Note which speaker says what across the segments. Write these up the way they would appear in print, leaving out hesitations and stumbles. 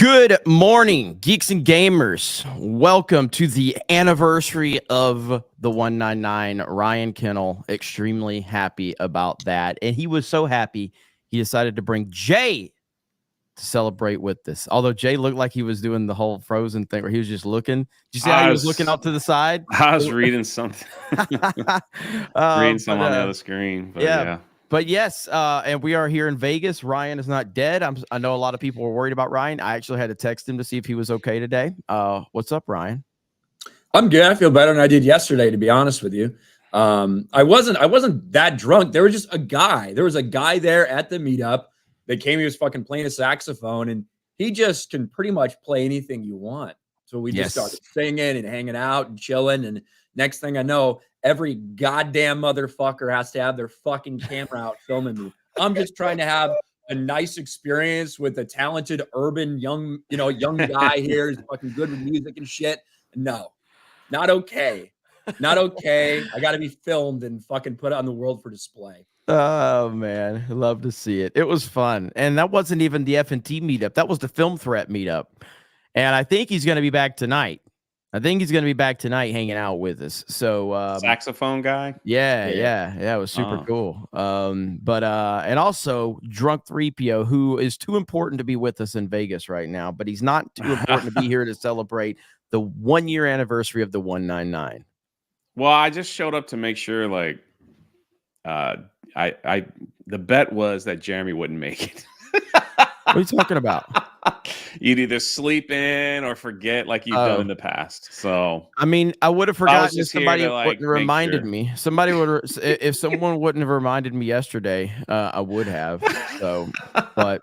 Speaker 1: Good morning, geeks and gamers. Welcome to the anniversary of the 199. Ryan Kennel, extremely happy about that. And he was so happy, he decided to bring Jay to celebrate with this. Although Jay looked like he was doing the whole Frozen thing where he was just looking. Did you see how he was looking out to the side?
Speaker 2: I was reading something. Reading something on the other screen. But yeah.
Speaker 1: But yes, and we are here in Vegas. Ryan is not dead. I know a lot of people were worried about Ryan. I actually had to text him to see if he was okay today. What's up, Ryan?
Speaker 3: I'm good. I feel better than I did yesterday, to be honest with you. I wasn't that drunk. There was just a guy. There was a guy there at the meetup that came. He was fucking playing a saxophone, and he just can pretty much play anything you want. So we just started singing and hanging out and chilling. And next thing I know, every goddamn motherfucker has to have their fucking camera out filming me. I'm just trying to have a nice experience with a talented urban young guy here who's fucking good with music and shit. No, not okay. Not okay. I got to be filmed and fucking put on the world for display.
Speaker 1: Oh man, love to see it. It was fun, and that wasn't even the F&T meetup. That was the Film Threat meetup, and I think he's going to be back tonight. Hanging out with us. So
Speaker 2: saxophone guy.
Speaker 1: Yeah. It was super cool. And also Drunk 3PO, who is too important to be with us in Vegas right now, but he's not too important to be here to celebrate the 1 year anniversary of the 199.
Speaker 2: Well, I just showed up to make sure, like, the bet was that Jeremy wouldn't make it.
Speaker 1: What are you talking about?
Speaker 2: You'd either sleep in or forget like you've done in the past. So
Speaker 1: I mean, I would have forgotten if somebody wouldn't have reminded me. Somebody would if someone wouldn't have reminded me yesterday, I would have. So, but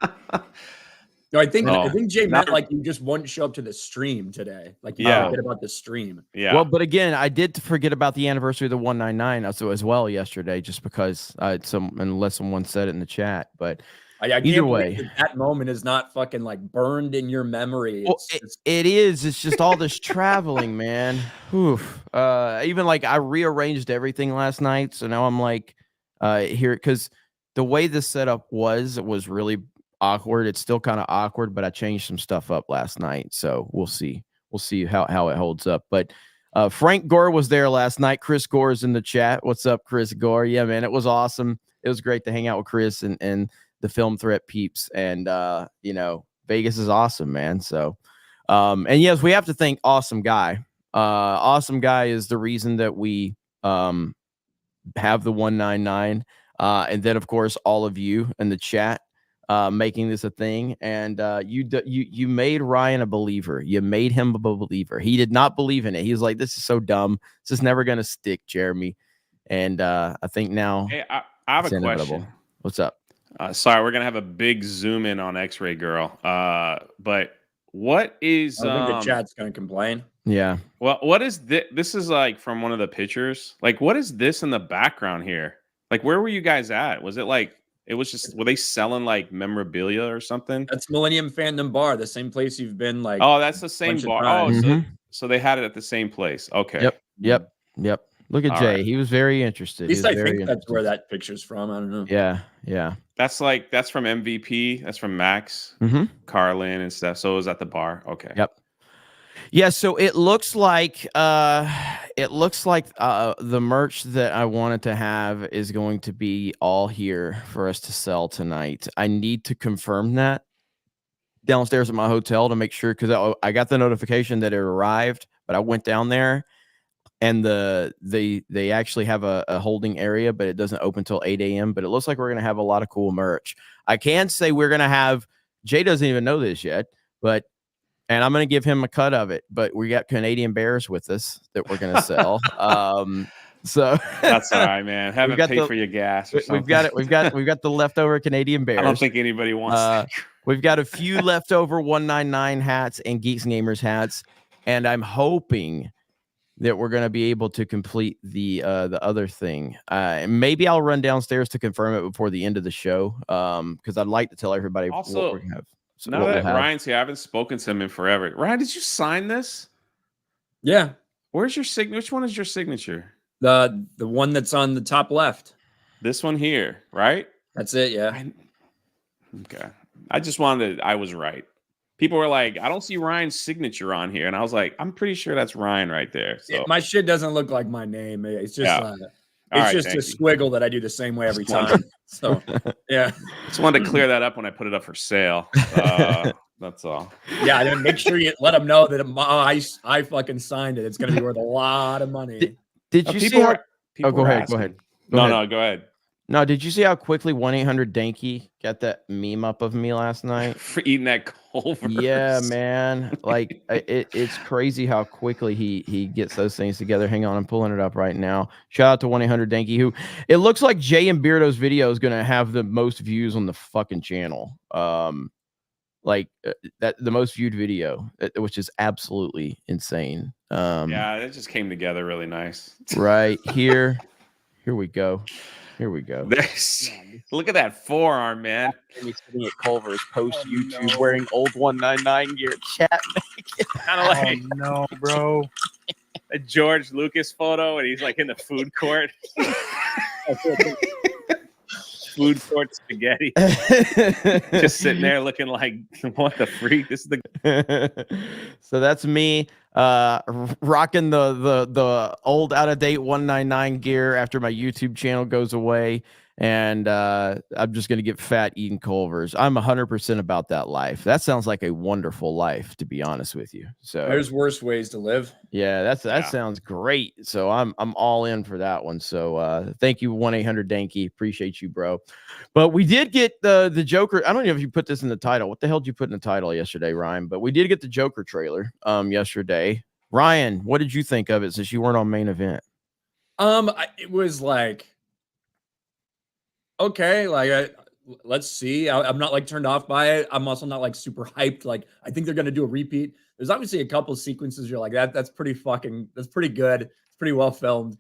Speaker 3: no, I think Jay meant like you just wouldn't show up to the stream today. Like you forget about the stream.
Speaker 2: Yeah.
Speaker 1: Well, but again, I did forget about the anniversary of the 199 also as well yesterday, just because unless someone said it in the chat, but. Either way,
Speaker 3: that moment is not fucking like burned in your memory.
Speaker 1: It is. It's just all this traveling, man. Oof. Even like I rearranged everything last night, so now I'm like here because the way this setup was really awkward. It's still kind of awkward, but I changed some stuff up last night, so we'll see. We'll see how it holds up. But Frank Gore was there last night. Chris Gore is in the chat. What's up, Chris Gore? Yeah, man, it was awesome. It was great to hang out with Chris and the Film Threat peeps, and Vegas is awesome, man. So and yes, we have to thank Awesome Guy. Awesome Guy is the reason that we have the 199, and then of course all of you in the chat making this a thing. And you made Ryan a believer. You made him a believer. He did not believe in it. He was like, this is so dumb, this is never gonna stick, Jeremy. And I think now,
Speaker 2: hey, I have a question.
Speaker 1: What's up?
Speaker 2: Sorry, we're gonna have a big zoom in on X-Ray Girl. But what is?
Speaker 3: I think the chat's gonna complain.
Speaker 1: Yeah.
Speaker 2: Well, what is this? This is like from one of the pictures. Like, what is this in the background here? Like, where were you guys at? Was it like it was just? Were they selling like memorabilia or something?
Speaker 3: That's Millennium Fandom Bar, the same place you've been. Like,
Speaker 2: oh, that's the same bar. Oh, so they had it at the same place. Okay.
Speaker 1: Yep. Look at Jay. Right. He was very interested.
Speaker 3: At least I think that's where that picture's from. I don't know.
Speaker 1: Yeah.
Speaker 2: That's from MVP. That's from Max, Carlin, and stuff. So it was at the bar. Okay.
Speaker 1: Yep. Yeah. So it looks like the merch that I wanted to have is going to be all here for us to sell tonight. I need to confirm that downstairs at my hotel to make sure, because I got the notification that it arrived, but I went down there. And they actually have a holding area, but it doesn't open until 8 a.m. But it looks like we're going to have a lot of cool merch. I can say we're going to have, Jay doesn't even know this yet, and I'm going to give him a cut of it. But we got Canadian Bears with us that we're going to sell. So
Speaker 2: that's all right, man. Haven't paid for your gas or something.
Speaker 1: We've got it. We've got the leftover Canadian Bears.
Speaker 2: I don't think anybody wants that.
Speaker 1: We've got a few leftover 199 hats and Geeks Gamers hats, and I'm hoping that we're going to be able to complete the other thing. Maybe I'll run downstairs to confirm it before the end of the show, because I'd like to tell everybody
Speaker 2: also,
Speaker 1: what we have.
Speaker 2: So now that Ryan's here, I haven't spoken to him in forever. Ryan, did you sign this?
Speaker 3: Yeah.
Speaker 2: Where's your signature? Which one is your signature?
Speaker 3: The one that's on the top left.
Speaker 2: This one here, right?
Speaker 3: That's it, yeah.
Speaker 2: Okay. I just wanted to, I was right. people were like, I don't see Ryan's signature on here. And I was like, I'm pretty sure that's Ryan right there. So
Speaker 3: My shit doesn't look like my name. It's just
Speaker 2: right,
Speaker 3: just a squiggle that I do the same way every time. So yeah.
Speaker 2: Just wanted to clear that up when I put it up for sale. That's all.
Speaker 3: Yeah, then make sure you let them know that I fucking signed it. It's gonna be worth a lot of money.
Speaker 1: Did you see how?
Speaker 2: Oh,
Speaker 1: go ahead. Go ahead.
Speaker 2: No, go ahead.
Speaker 1: No, did you see how quickly 1-800-Danky got that meme up of me last night?
Speaker 2: For eating that Culver's.
Speaker 1: Yeah, man. Like it's crazy how quickly he gets those things together. Hang on, I'm pulling it up right now. Shout out to 1-800-Danky, who it looks like Jay and Beardo's video is gonna have the most views on the fucking channel. Like that the most viewed video, which is absolutely insane.
Speaker 2: Yeah, it just came together really nice.
Speaker 1: Right here we go. Here we go.
Speaker 2: Look at that forearm, man.
Speaker 4: He's sitting at Culver's post YouTube wearing old 199 gear, chat naked.
Speaker 2: Kind of like
Speaker 5: no, bro.
Speaker 2: A George Lucas photo, and he's like in the food court. Food court spaghetti. Just sitting there looking like, what the freak? This is the.
Speaker 1: So that's me rocking the old out of date 199 gear after my YouTube channel goes away, and I'm just gonna get fat eating Culver's. I'm 100% about that life. That sounds like a wonderful life, to be honest with you. So
Speaker 3: there's worse ways to live.
Speaker 1: Yeah, that sounds great. So I'm all in for that one. So thank you, 1-800-Danky. Appreciate you, bro. But we did get the Joker. I don't know if you put this in the title. What the hell did you put in the title yesterday, Ryan? But we did get the Joker trailer yesterday. Ryan, what did you think of it since you weren't on main event?
Speaker 3: It was like, okay, like let's see. I'm not like turned off by it. I'm also not like super hyped. Like I think they're gonna do a repeat. There's obviously a couple of sequences you're like that's pretty good. It's pretty well filmed.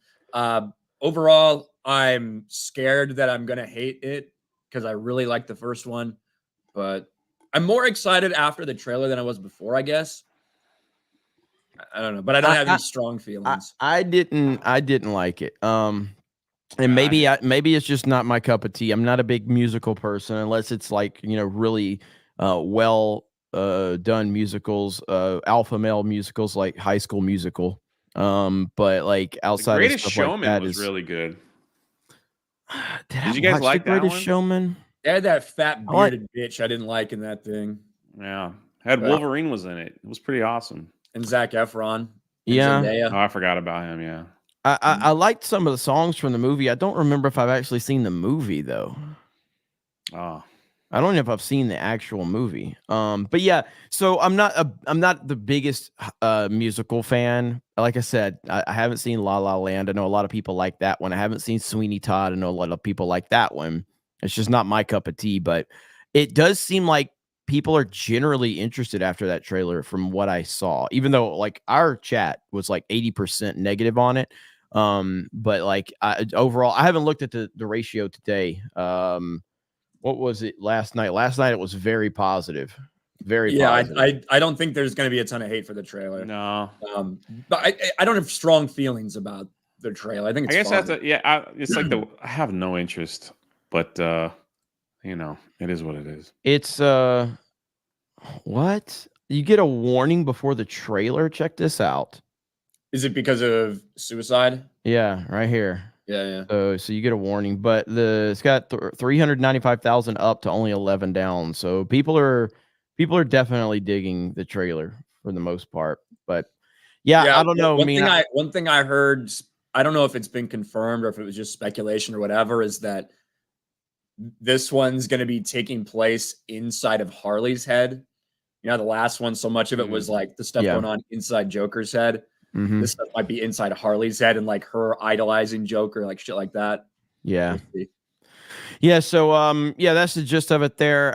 Speaker 3: Overall, I'm scared that I'm gonna hate it because I really like the first one, but I'm more excited after the trailer than I was before, I guess. I don't know, but I don't have any strong feelings.
Speaker 1: I didn't like it. And maybe it's just not my cup of tea. I'm not a big musical person unless it's like, really well done musicals, alpha male musicals like High School Musical. But like outside
Speaker 2: the Greatest
Speaker 1: of stuff
Speaker 2: Showman
Speaker 1: like that
Speaker 2: was really good.
Speaker 1: Did
Speaker 2: you guys like
Speaker 1: the
Speaker 2: that
Speaker 1: Greatest
Speaker 2: one?
Speaker 1: Showman?
Speaker 3: They had that fat bearded bitch I didn't like in that thing.
Speaker 2: Yeah. Wolverine was in it. It was pretty awesome.
Speaker 3: And Zac Efron. And
Speaker 1: yeah.
Speaker 3: Zendaya.
Speaker 2: Oh, I forgot about him. Yeah.
Speaker 1: I liked some of the songs from the movie. I don't remember if I've actually seen the movie though.
Speaker 2: Oh,
Speaker 1: I don't know if I've seen the actual movie. But yeah, so I'm not the biggest musical fan. Like I said, I haven't seen La La Land. I know a lot of people like that one. I haven't seen Sweeney Todd. I know a lot of people like that one. It's just not my cup of tea, but it does seem like people are generally interested after that trailer from what I saw, even though like our chat was like 80% negative on it. But like overall, I haven't looked at the ratio today. What was it last night? Last night it was very positive. Very positive.
Speaker 3: I don't think there's going to be a ton of hate for the trailer.
Speaker 2: No.
Speaker 3: But I don't have strong feelings about the trailer. I think it's fine.
Speaker 2: it's like I have no interest, but it is what it is.
Speaker 1: It's what? You get a warning before the trailer? Check this out.
Speaker 3: Is it because of suicide?
Speaker 1: Yeah, right here.
Speaker 3: Yeah.
Speaker 1: So you get a warning, but it's got 395,000 up to only 11 down. So people are definitely digging the trailer for the most part. But yeah, I don't know.
Speaker 3: One thing I heard, I don't know if it's been confirmed or if it was just speculation or whatever, is that this one's going to be taking place inside of Harley's head. The last one, so much of it was like the stuff going on inside Joker's head.
Speaker 1: Mm-hmm.
Speaker 3: This stuff might be inside Harley's head and like her idolizing Joker, like shit like that.
Speaker 1: Yeah. Yeah. So, that's the gist of it there.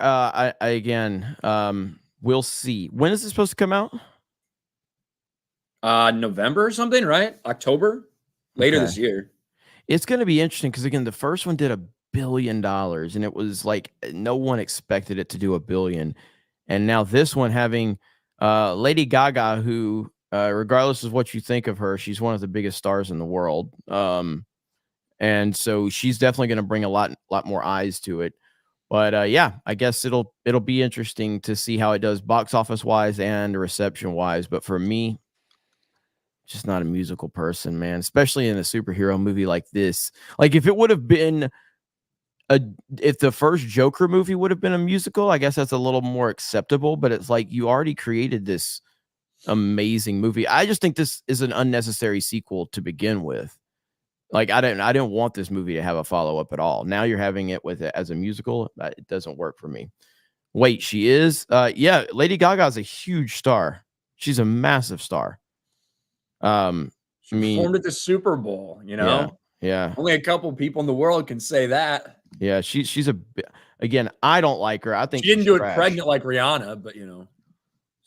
Speaker 1: We'll see. When is it supposed to come out?
Speaker 3: November or something, right? October, later this year.
Speaker 1: It's going to be interesting because again, the first one did $1 billion and it was like no one expected it to do $1 billion. And now this one having Lady Gaga, who regardless of what you think of her, she's one of the biggest stars in the world. And so she's definitely going to bring a lot more eyes to it. But yeah, I guess it'll be interesting to see how it does box office wise and reception wise. But for me, just not a musical person, man, especially in a superhero movie like this. Like if it would have been if the first Joker movie would have been a musical, I guess that's a little more acceptable, but it's like you already created this amazing movie. I just think this is an unnecessary sequel to begin with. Like I didn't want this movie to have a follow-up at all. Now you're having it with it as a musical. It doesn't work for me. Wait, she is? Yeah, Lady Gaga is a huge star. She's a massive star.
Speaker 3: She performed at the Super Bowl, you know?
Speaker 1: Yeah.
Speaker 3: Only a couple people in the world can say that.
Speaker 1: Yeah, she's again, I don't like her. I think
Speaker 3: she didn't do it
Speaker 1: trash.
Speaker 3: pregnant like Rihanna, but you know.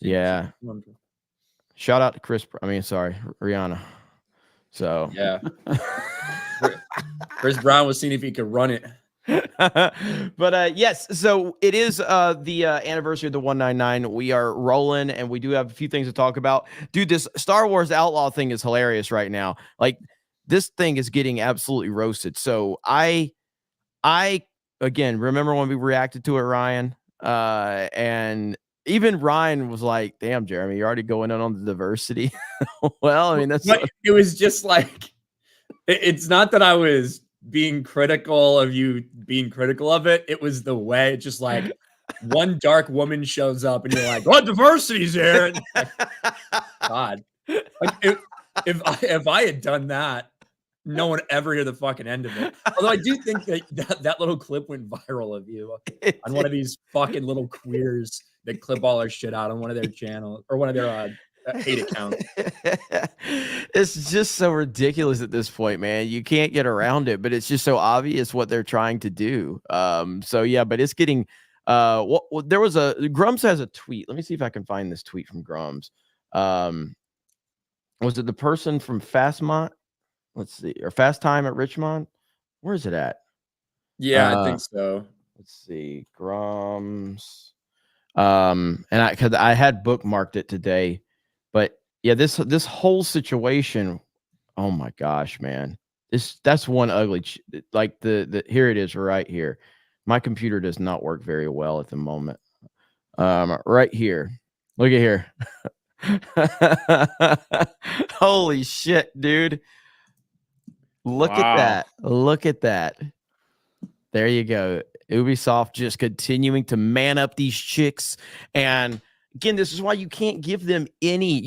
Speaker 1: Yeah. Shout out to Rihanna. So
Speaker 3: yeah. Chris Brown was seeing if he could run it.
Speaker 1: But yes, so it is the anniversary of the 199. We are rolling and we do have a few things to talk about. Dude, this Star Wars Outlaw thing is hilarious right now. Like this thing is getting absolutely roasted. So I again remember when we reacted to it, Ryan, and even Ryan was like, damn, Jeremy, you're already going in on the diversity. Well, I mean,
Speaker 3: it was just like, it's not that I was being critical of you being critical of it. It was the way, just like one dark woman shows up and you're like, what diversity's here? And like, God, like if I had done that, no one ever hear the fucking end of it. Although I do think that little clip went viral of you on one of these fucking little queers that clip all our shit out on one of their channels or one of their hate accounts.
Speaker 1: It's just so ridiculous at this point, man. You can't get around it, but it's just so obvious what they're trying to do. So yeah, but it's getting there was Grums has a tweet. Let me see if I can find this tweet from Grums. Was it the person from Fastmont? Let's see, or Fast Time at Richmond? Where is it at?
Speaker 3: Yeah, I think so.
Speaker 1: Let's see, Grums. And I had bookmarked it today, but yeah, this whole situation. Oh my gosh, man, that's one ugly. Like the here it is right here. My computer does not work very well at the moment. Right here, look at here. Holy shit, dude. Look at that. Look at that. There you go. Ubisoft just continuing to man up these chicks. And again, this is why you can't give them any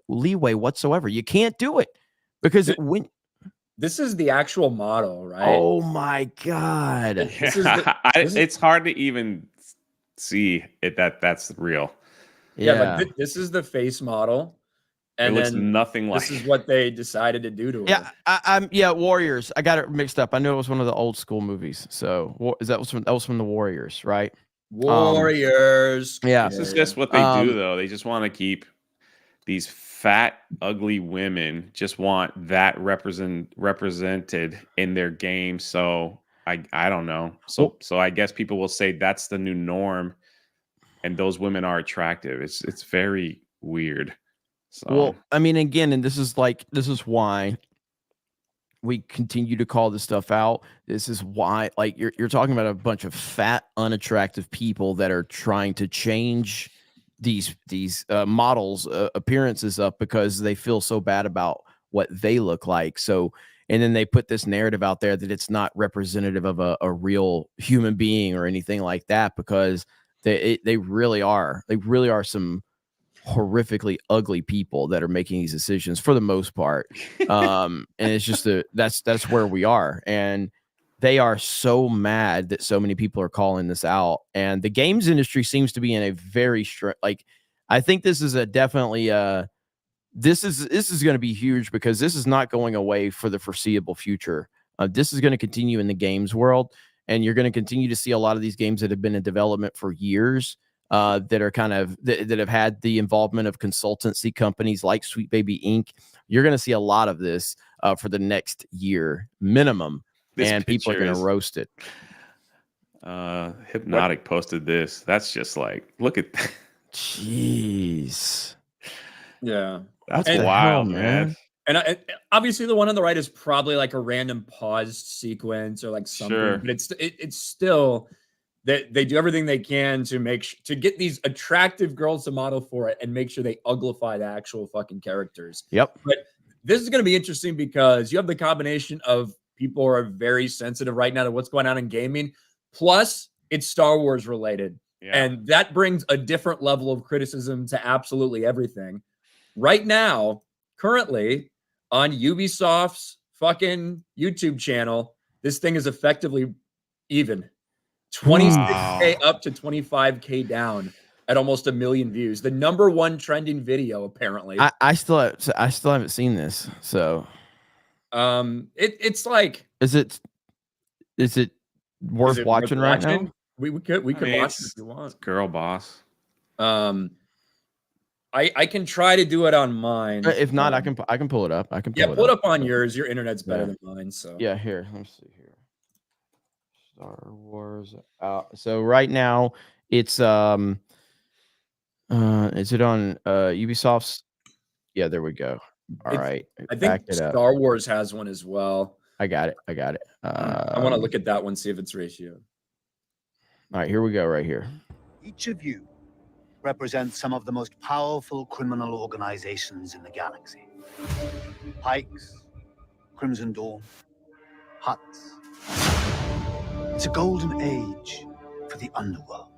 Speaker 1: leeway whatsoever. You can't do it because
Speaker 3: this is the actual model, right?
Speaker 1: Oh my God.
Speaker 2: It's hard to even see it that's real.
Speaker 3: Yeah, but this is the face model. And
Speaker 2: it looks nothing like.
Speaker 3: This is what they decided to do to her.
Speaker 1: Yeah, Warriors. I got it mixed up. I knew it was one of the old school movies. So that was from the Warriors, right?
Speaker 3: Warriors.
Speaker 1: Yeah,
Speaker 2: this is just what they do, though. They just want to keep these fat, ugly women. Just want that represented in their game. So I don't know. So I guess people will say that's the new norm, and those women are attractive. It's very weird. So.
Speaker 1: Well, I mean, again, and this is why we continue to call this stuff out. This is why, like, you're talking about a bunch of fat, unattractive people that are trying to change these models' appearances up because they feel so bad about what they look like. So, and then they put this narrative out there that it's not representative of a real human being or anything like that because they really are. They really are some horrifically ugly people that are making these decisions for the most part. And it's just that's where we are. And they are so mad that so many people are calling this out. And the games industry seems to be in a very I think this is definitely this is going to be huge because this is not going away for the foreseeable future. This is going to continue in the games world. And you're going to continue to see a lot of these games that have been in development for years that are that have had the involvement of consultancy companies like Sweet Baby Inc. You're going to see a lot of this for the next year minimum, and people are going to roast it.
Speaker 2: Hypnotic posted this. That's just like, look at that.
Speaker 1: Jeez.
Speaker 3: Yeah.
Speaker 2: That's wild, man.
Speaker 3: And obviously, the one on the right is probably like a random paused sequence or like something,
Speaker 2: Sure.
Speaker 3: but it's still they do everything they can to to get these attractive girls to model for it and make sure they uglify the actual fucking characters.
Speaker 1: Yep.
Speaker 3: But this is going to be interesting because you have the combination of people who are very sensitive right now to what's going on in gaming, plus it's Star Wars related.
Speaker 2: Yeah.
Speaker 3: And that brings a different level of criticism to absolutely everything. Right now, currently on Ubisoft's fucking YouTube channel, this thing is effectively even. 26K up to 25K down at almost 1 million views. The #1 trending video, apparently.
Speaker 1: I still haven't seen this. So
Speaker 3: It's like,
Speaker 1: is it worth watching right now?
Speaker 3: We could watch it if you want.
Speaker 2: Girl boss.
Speaker 3: I can try to do it on mine.
Speaker 1: If not, I can pull it up. I can
Speaker 3: pull it up on yours. Your internet's better than mine. So
Speaker 1: yeah, here. Let me see here. Star Wars out. So right now it's is it on Ubisoft's? Yeah, there we go. All right.
Speaker 3: I think Star Wars has one as well.
Speaker 1: I got it.
Speaker 3: I want to look at that one, see if it's ratio.
Speaker 1: All right, here we go right here.
Speaker 5: Each of you represents some of the most powerful criminal organizations in the galaxy. Pikes, Crimson Dawn, Hutts. It's a golden age for the underworld.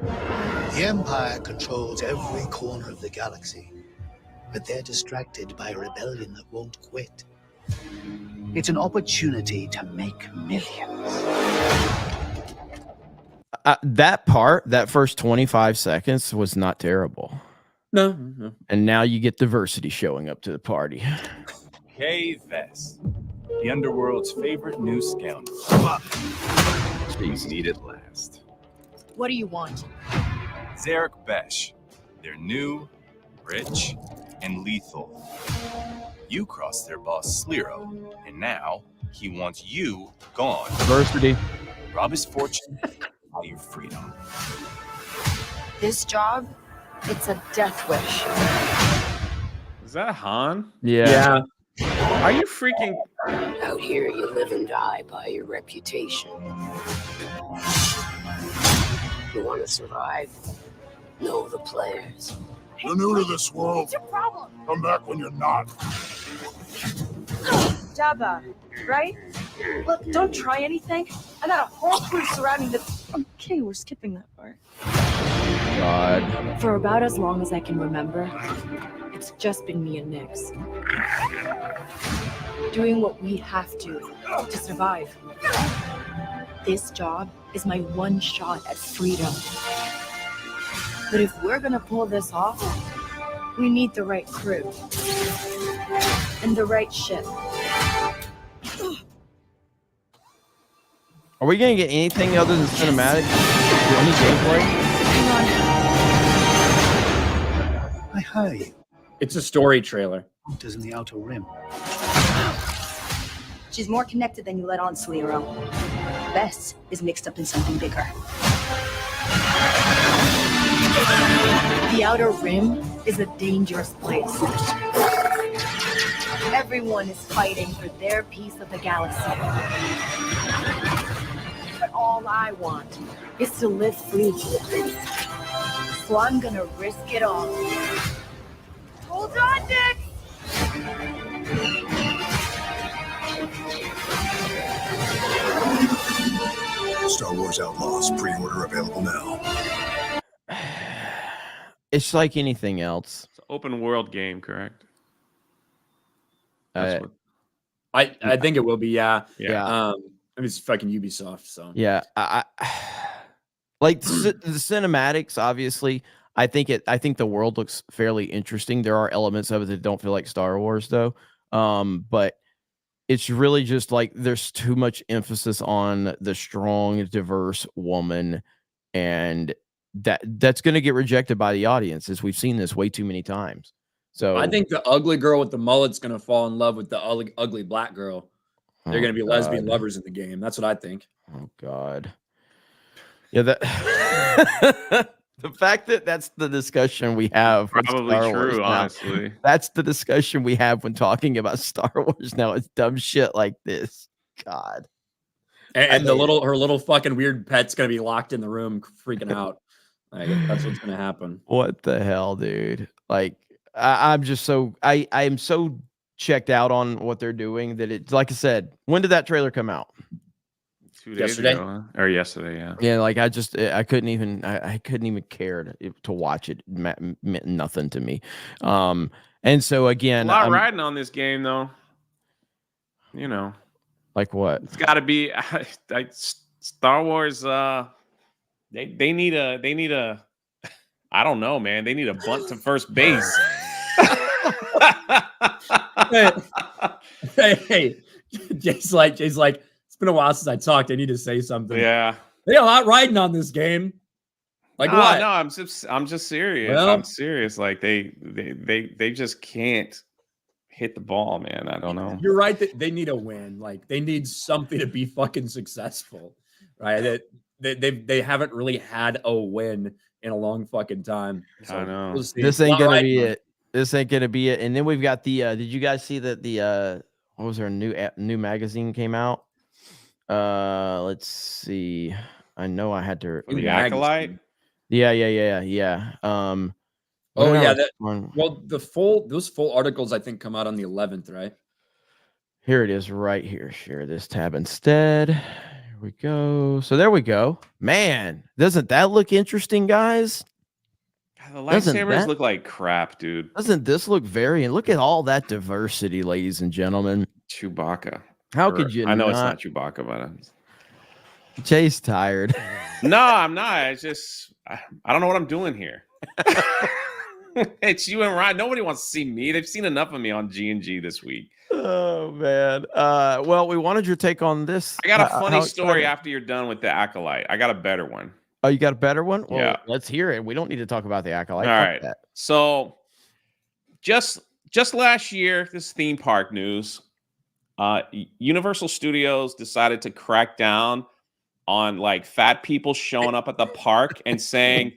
Speaker 5: The Empire controls every corner of the galaxy, but they're distracted by a rebellion that won't quit. It's an opportunity to make millions.
Speaker 1: That first 25 seconds was not terrible.
Speaker 3: No.
Speaker 1: And now you get diversity showing up to the party.
Speaker 6: Kay Vess, the underworld's favorite new scoundrel. Things need at last.
Speaker 7: What do you want?
Speaker 6: Zarek Besh. They're new, rich, and lethal. You crossed their boss Sliro, and now he wants you gone.
Speaker 1: Diversity.
Speaker 6: Rob his fortune, buy your freedom.
Speaker 7: This job, it's a death wish.
Speaker 2: Is that Han?
Speaker 1: Yeah.
Speaker 2: Are you freaking?
Speaker 8: Out here, you live and die by your reputation. You want to survive? Know the players.
Speaker 9: You're new to this world.
Speaker 7: What's your problem?
Speaker 9: Come back when you're not.
Speaker 7: Jabba, right? Look, don't try anything. I got a whole crew surrounding the... Okay, we're skipping that part.
Speaker 1: God.
Speaker 10: For about as long as I can remember, it's just been me and Nix. Doing what we have to survive. This job is my one shot at freedom. But if we're gonna pull this off, we need the right crew. And the right ship.
Speaker 1: Are we gonna get anything other than cinematic? Any gameplay?
Speaker 10: Hang
Speaker 5: I hire you.
Speaker 3: It's a story trailer.
Speaker 5: Hunters in the Outer Rim.
Speaker 7: She's more connected than you let on, Sliro. Bess is mixed up in something bigger.
Speaker 10: The Outer Rim is a dangerous place. Everyone is fighting for their piece of the galaxy. But all I want is to live free. So I'm gonna risk it all. Hold on, Nick!
Speaker 9: Star Wars Outlaws pre-order available now.
Speaker 1: It's like anything else.
Speaker 2: It's an open world game, correct?
Speaker 1: Uh,
Speaker 3: I think it will be, yeah.
Speaker 2: Yeah.
Speaker 3: I mean, it's fucking Ubisoft, so
Speaker 1: Yeah, I like the cinematics. Obviously, I think the world looks fairly interesting. There are elements of it that don't feel like Star Wars, though. But it's really just like there's too much emphasis on the strong, diverse woman, and that's going to get rejected by the audience, as we've seen this way too many times. So
Speaker 3: I think the ugly girl with the mullet's gonna fall in love with the ugly black girl. They're gonna be lesbian lovers in the game. That's what I think.
Speaker 1: Oh God. Yeah, that The fact that that's the discussion we have with
Speaker 2: Probably
Speaker 1: Star Wars
Speaker 2: true,
Speaker 1: now.
Speaker 2: honestly.
Speaker 1: That's the discussion we have when talking about Star Wars now. It's dumb shit like this. God.
Speaker 3: And her little fucking weird pet's gonna be locked in the room, freaking out. Like that's what's gonna happen.
Speaker 1: What the hell, dude? Like, I'm just so I am so checked out on what they're doing that it's like I said. When did that trailer come out?
Speaker 2: 2 days
Speaker 3: Yesterday?
Speaker 2: ago, huh? Or yesterday, yeah.
Speaker 1: Yeah, like I couldn't even care to watch it. Meant nothing to me. And so again,
Speaker 2: A lot riding on this game, though. You know,
Speaker 1: like what?
Speaker 2: it's got to be like Star Wars. They need a. I don't know, man. They need a bunt to first base.
Speaker 3: Hey, Jay's like, it's been a while since I talked. I need to say something.
Speaker 2: Yeah.
Speaker 3: They a lot riding on this game. Like
Speaker 2: no,
Speaker 3: what?
Speaker 2: No, I'm just serious.
Speaker 3: Well,
Speaker 2: I'm serious. Like they just can't hit the ball, man. I don't know.
Speaker 3: You're right that they need a win. Like they need something to be fucking successful, right? That they haven't really had a win in a long fucking time. So
Speaker 2: I know.
Speaker 3: we'll see.
Speaker 1: This ain't gonna
Speaker 3: Right,
Speaker 1: be
Speaker 3: man.
Speaker 1: it. This ain't gonna be it. And then we've got the. Did you guys see that the what was our new magazine came out? Let's see. I know I had to.
Speaker 2: For the Acolyte.
Speaker 1: Yeah.
Speaker 3: Oh
Speaker 1: what
Speaker 3: yeah,
Speaker 1: else?
Speaker 3: that well those full articles I think come out on the 11th, right?
Speaker 1: Here it is, right here. Share this tab instead. Here we go. So there we go. Man, doesn't that look interesting, guys?
Speaker 2: The lightsabers look like crap, dude.
Speaker 1: Doesn't this look very? And look at all that diversity, ladies and gentlemen.
Speaker 2: Chewbacca.
Speaker 1: How could you?
Speaker 2: I know it's not Chewbacca, but
Speaker 1: Jay's tired.
Speaker 2: No, I'm not. It's just I don't know what I'm doing here. It's you and Ryan. Nobody wants to see me. They've seen enough of me on G&G this week.
Speaker 1: Oh man. Well, we wanted your take on this.
Speaker 2: I got a funny story after you're done with the Acolyte. I got a better one.
Speaker 1: Oh, you got a better one? Well,
Speaker 2: yeah.
Speaker 1: Let's hear it. We don't need to talk about the Acolyte.
Speaker 2: All right. So just last year, this theme park news, Universal Studios decided to crack down on like fat people showing up at the park and saying,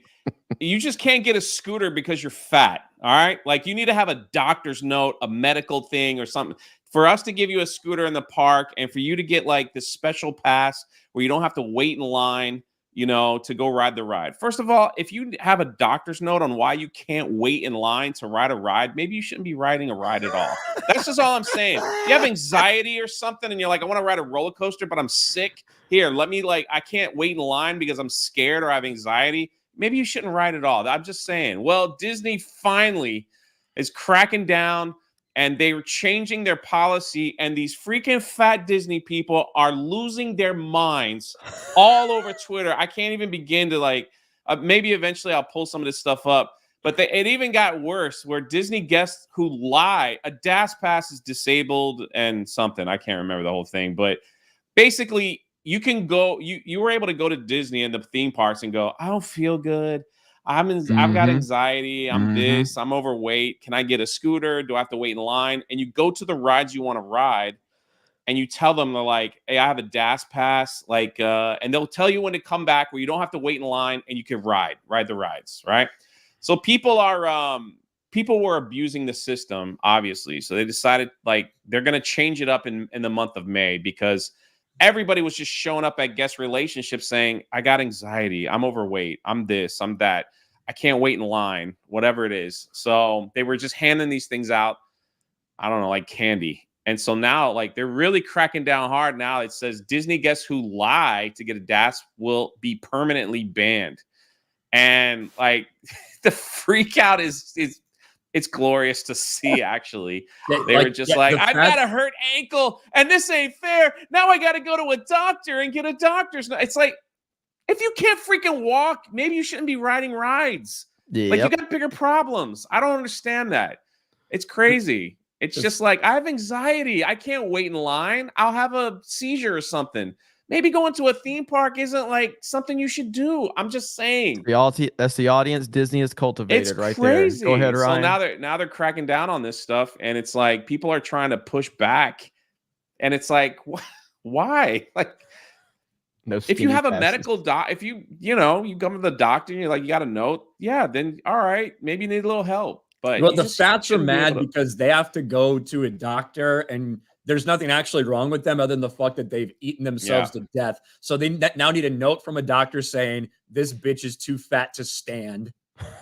Speaker 2: you just can't get a scooter because you're fat. All right. Like you need to have a doctor's note, a medical thing or something for us to give you a scooter in the park and for you to get like this special pass where you don't have to wait in line, you know, to go ride the ride. First of all, if you have a doctor's note on why you can't wait in line to ride a ride, maybe you shouldn't be riding a ride at all. That's just all I'm saying. If you have anxiety or something and you're like, I want to ride a roller coaster, but I'm sick. Here, let me I can't wait in line because I'm scared or I have anxiety. Maybe you shouldn't ride at all. I'm just saying. Well, Disney finally is cracking down and they're changing their policy. And these freaking fat Disney people are losing their minds all over Twitter. I can't even begin to maybe eventually I'll pull some of this stuff up. But it even got worse where Disney guests who lie, a DAS pass is disabled and something. I can't remember the whole thing. But basically, you can go, you were able to go to Disney and the theme parks and go, I don't feel good. I've got anxiety. I'm this. I'm overweight. Can I get a scooter? Do I have to wait in line? And you go to the rides you want to ride, and you tell them they're like, "Hey, I have a DAS pass." And they'll tell you when to come back where you don't have to wait in line and you can ride the rides, right? So people were abusing the system, obviously. So they decided they're going to change it up in the month of May because everybody was just showing up at guest relationships saying, I got anxiety. I'm overweight. I'm this. I'm that. I can't wait in line, whatever it is. So they were just handing these things out, I don't know, like candy. And so now, they're really cracking down hard now. It says Disney guests who lie to get a DAS will be permanently banned. And, the freak out is it's glorious to see, actually. They were just I've got a hurt ankle, and this ain't fair. Now I got to go to a doctor and get a doctor's note. It's like, if you can't freaking walk, maybe you shouldn't be riding rides. You got bigger problems. I don't understand that. It's crazy. It's just I have anxiety. I can't wait in line. I'll have a seizure or something. Maybe going to a theme park isn't something you should do. I'm just saying.
Speaker 1: That's the audience Disney has cultivated.
Speaker 2: It's
Speaker 1: right
Speaker 2: crazy.
Speaker 1: There. Go ahead, Ryan.
Speaker 2: So now they're cracking down on this stuff, and it's people are trying to push back, and it's why?
Speaker 1: No.
Speaker 2: If you
Speaker 1: skinny
Speaker 2: have a
Speaker 1: passes.
Speaker 2: medical if you come to the doctor and you're like, you got a note, yeah, then all right, maybe you need a little help. But
Speaker 3: Well,
Speaker 2: you
Speaker 3: the
Speaker 2: just
Speaker 3: fats are
Speaker 2: shouldn't be
Speaker 3: mad
Speaker 2: able to-
Speaker 3: because they have to go to a doctor and there's nothing actually wrong with them other than the fact that they've eaten themselves to death. So they now need a note from a doctor saying this bitch is too fat to stand.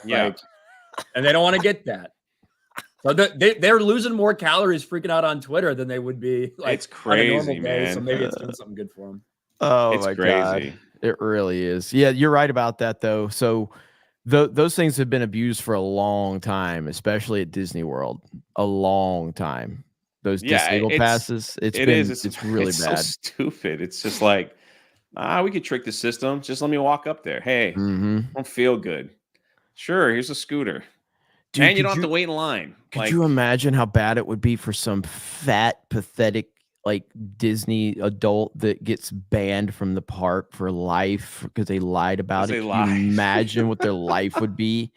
Speaker 2: Yeah.
Speaker 3: Like, and they don't want to get that. So they're losing more calories freaking out on Twitter than they would be like
Speaker 2: It's crazy,
Speaker 3: on a normal day.
Speaker 2: man.
Speaker 3: So maybe it's doing something good for them.
Speaker 1: Oh
Speaker 2: It's
Speaker 1: my
Speaker 2: crazy.
Speaker 1: God. It really is. Yeah, you're right about that though. So those things have been abused for a long time, especially at Disney World. A long time. Those disabled passes. It's really
Speaker 2: it's
Speaker 1: bad.
Speaker 2: so stupid. It's just like, we could trick the system. Just let me walk up there. Hey, don't feel good. Sure, here's a scooter.
Speaker 1: Dude,
Speaker 2: and you don't have to wait in line.
Speaker 1: Could you imagine how bad it would be for some fat, pathetic, like Disney adult that gets banned from the park for life because they lied about it? Can you imagine what their life would be?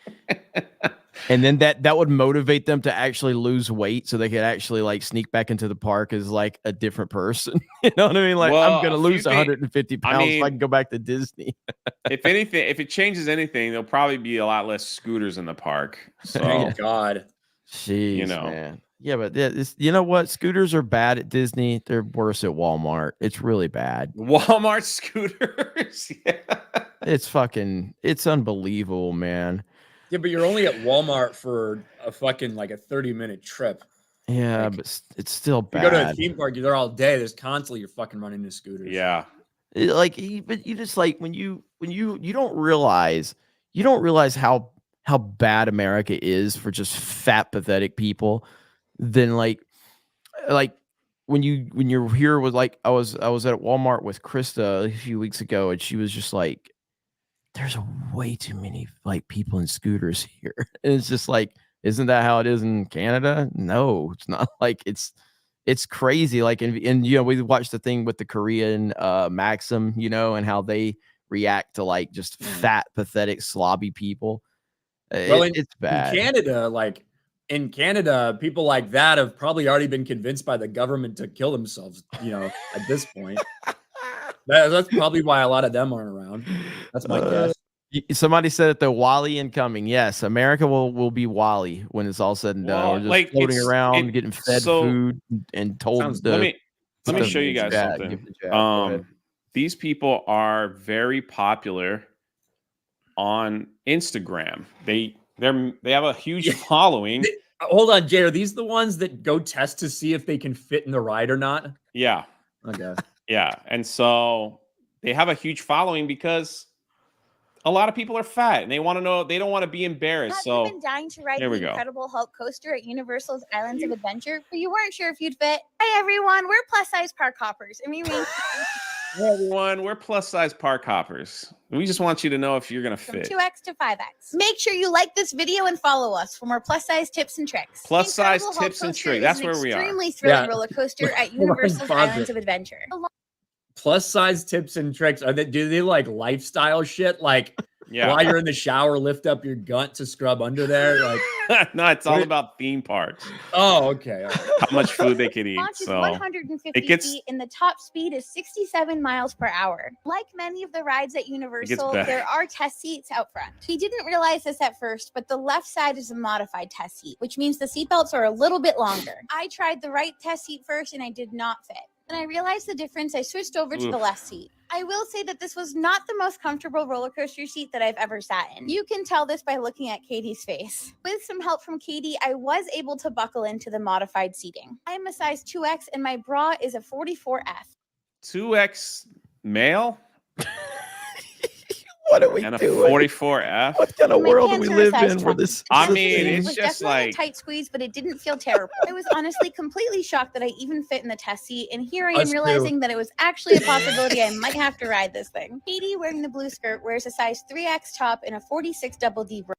Speaker 1: And then that would motivate them to actually lose weight so they could actually like sneak back into the park as like a different person. You know what I mean? Like, I'm going to lose 150 pounds if I can go back to Disney.
Speaker 2: If anything, if it changes anything, there'll probably be a lot less scooters in the park. So,
Speaker 3: thank God.
Speaker 1: Jeez, man. Yeah, but you know what? Scooters are bad at Disney. They're worse at Walmart. It's really bad.
Speaker 2: Walmart scooters.
Speaker 1: It's unbelievable, man.
Speaker 3: Yeah, but you're only at Walmart for a fucking like a 30-minute trip.
Speaker 1: Yeah,
Speaker 3: like,
Speaker 1: but it's still bad.
Speaker 3: You go to a theme park, you're there all day. There's constantly you're fucking running into scooters.
Speaker 2: Yeah.
Speaker 1: But you just like when you don't realize how bad America is for just fat, pathetic people. Then like when you're here with like I was at Walmart with Krista a few weeks ago and she was just like, there's way too many like people in scooters here. And it's just like, isn't that how it is in Canada? No, it's not. Like it's crazy. Like and we watched the thing with the Korean Maxim, and how they react to like just fat, pathetic, slobby people.
Speaker 3: Well,
Speaker 1: it's bad.
Speaker 3: In Canada, people like that have probably already been convinced by the government to kill themselves, at this point. That's probably why a lot of them aren't around. That's my guess.
Speaker 1: Somebody said it, the Wall-E incoming. Yes, America will be Wall-E when it's all said and done.
Speaker 2: Well,
Speaker 1: We're just
Speaker 2: like,
Speaker 1: floating around, getting fed food and told
Speaker 2: let me show you guys something. These people are very popular on Instagram. They have a huge following.
Speaker 3: Hold on, Jay. Are these the ones that go test to see if they can fit in the ride or not?
Speaker 2: Yeah.
Speaker 3: Okay.
Speaker 2: Yeah. And so they have a huge following because a lot of people are fat and they want to know, they don't want to be embarrassed.
Speaker 11: Have you been dying to ride the Incredible Hulk coaster at Universal's Islands of Adventure, but you weren't sure if you'd fit? Hi, everyone. We're plus-size park hoppers. I mean,
Speaker 2: hey, everyone. We're plus-size park hoppers. We just want you to know if you're going to
Speaker 11: from
Speaker 2: fit.
Speaker 11: 2X to 5X. Make sure you like this video and follow us for more plus-size tips and tricks.
Speaker 2: Plus-size tips and tricks. That's where we are.
Speaker 11: Extremely thrilling roller coaster at Universal's Islands of Adventure.
Speaker 3: Plus-size tips and tricks. Do they like lifestyle shit? Like, while you're in the shower, lift up your gut to scrub under there. Like,
Speaker 2: no, it's all about theme parks.
Speaker 3: Oh, okay. Right.
Speaker 2: How much food they can eat.
Speaker 11: Launch is
Speaker 2: So
Speaker 11: 150 feet, and the top speed is 67 miles per hour. Like many of the rides at Universal, there are test seats out front. We didn't realize this at first, but the left side is a modified test seat, which means the seatbelts are a little bit longer. I tried the right test seat first, and I did not fit. When I realized the difference, I switched over to the left seat. I will say that this was not the most comfortable roller coaster seat that I've ever sat in. You can tell this by looking at Katie's face. With some help from Katie, I was able to buckle into the modified seating. I'm a size 2X and my bra is a 44F.
Speaker 2: 2X male?
Speaker 1: What are we
Speaker 2: and
Speaker 1: doing?
Speaker 2: A 44F?
Speaker 1: What kind of world do we live in where this?
Speaker 2: I mean,
Speaker 11: It
Speaker 2: it's
Speaker 11: was
Speaker 2: just
Speaker 11: definitely
Speaker 2: like
Speaker 11: a tight squeeze, but it didn't feel terrible. I was honestly completely shocked that I even fit in the test seat, and here I am realizing that it was actually a possibility I might have to ride this thing. Katie, wearing the blue skirt, wears a size 3X top and a 46 double D bra.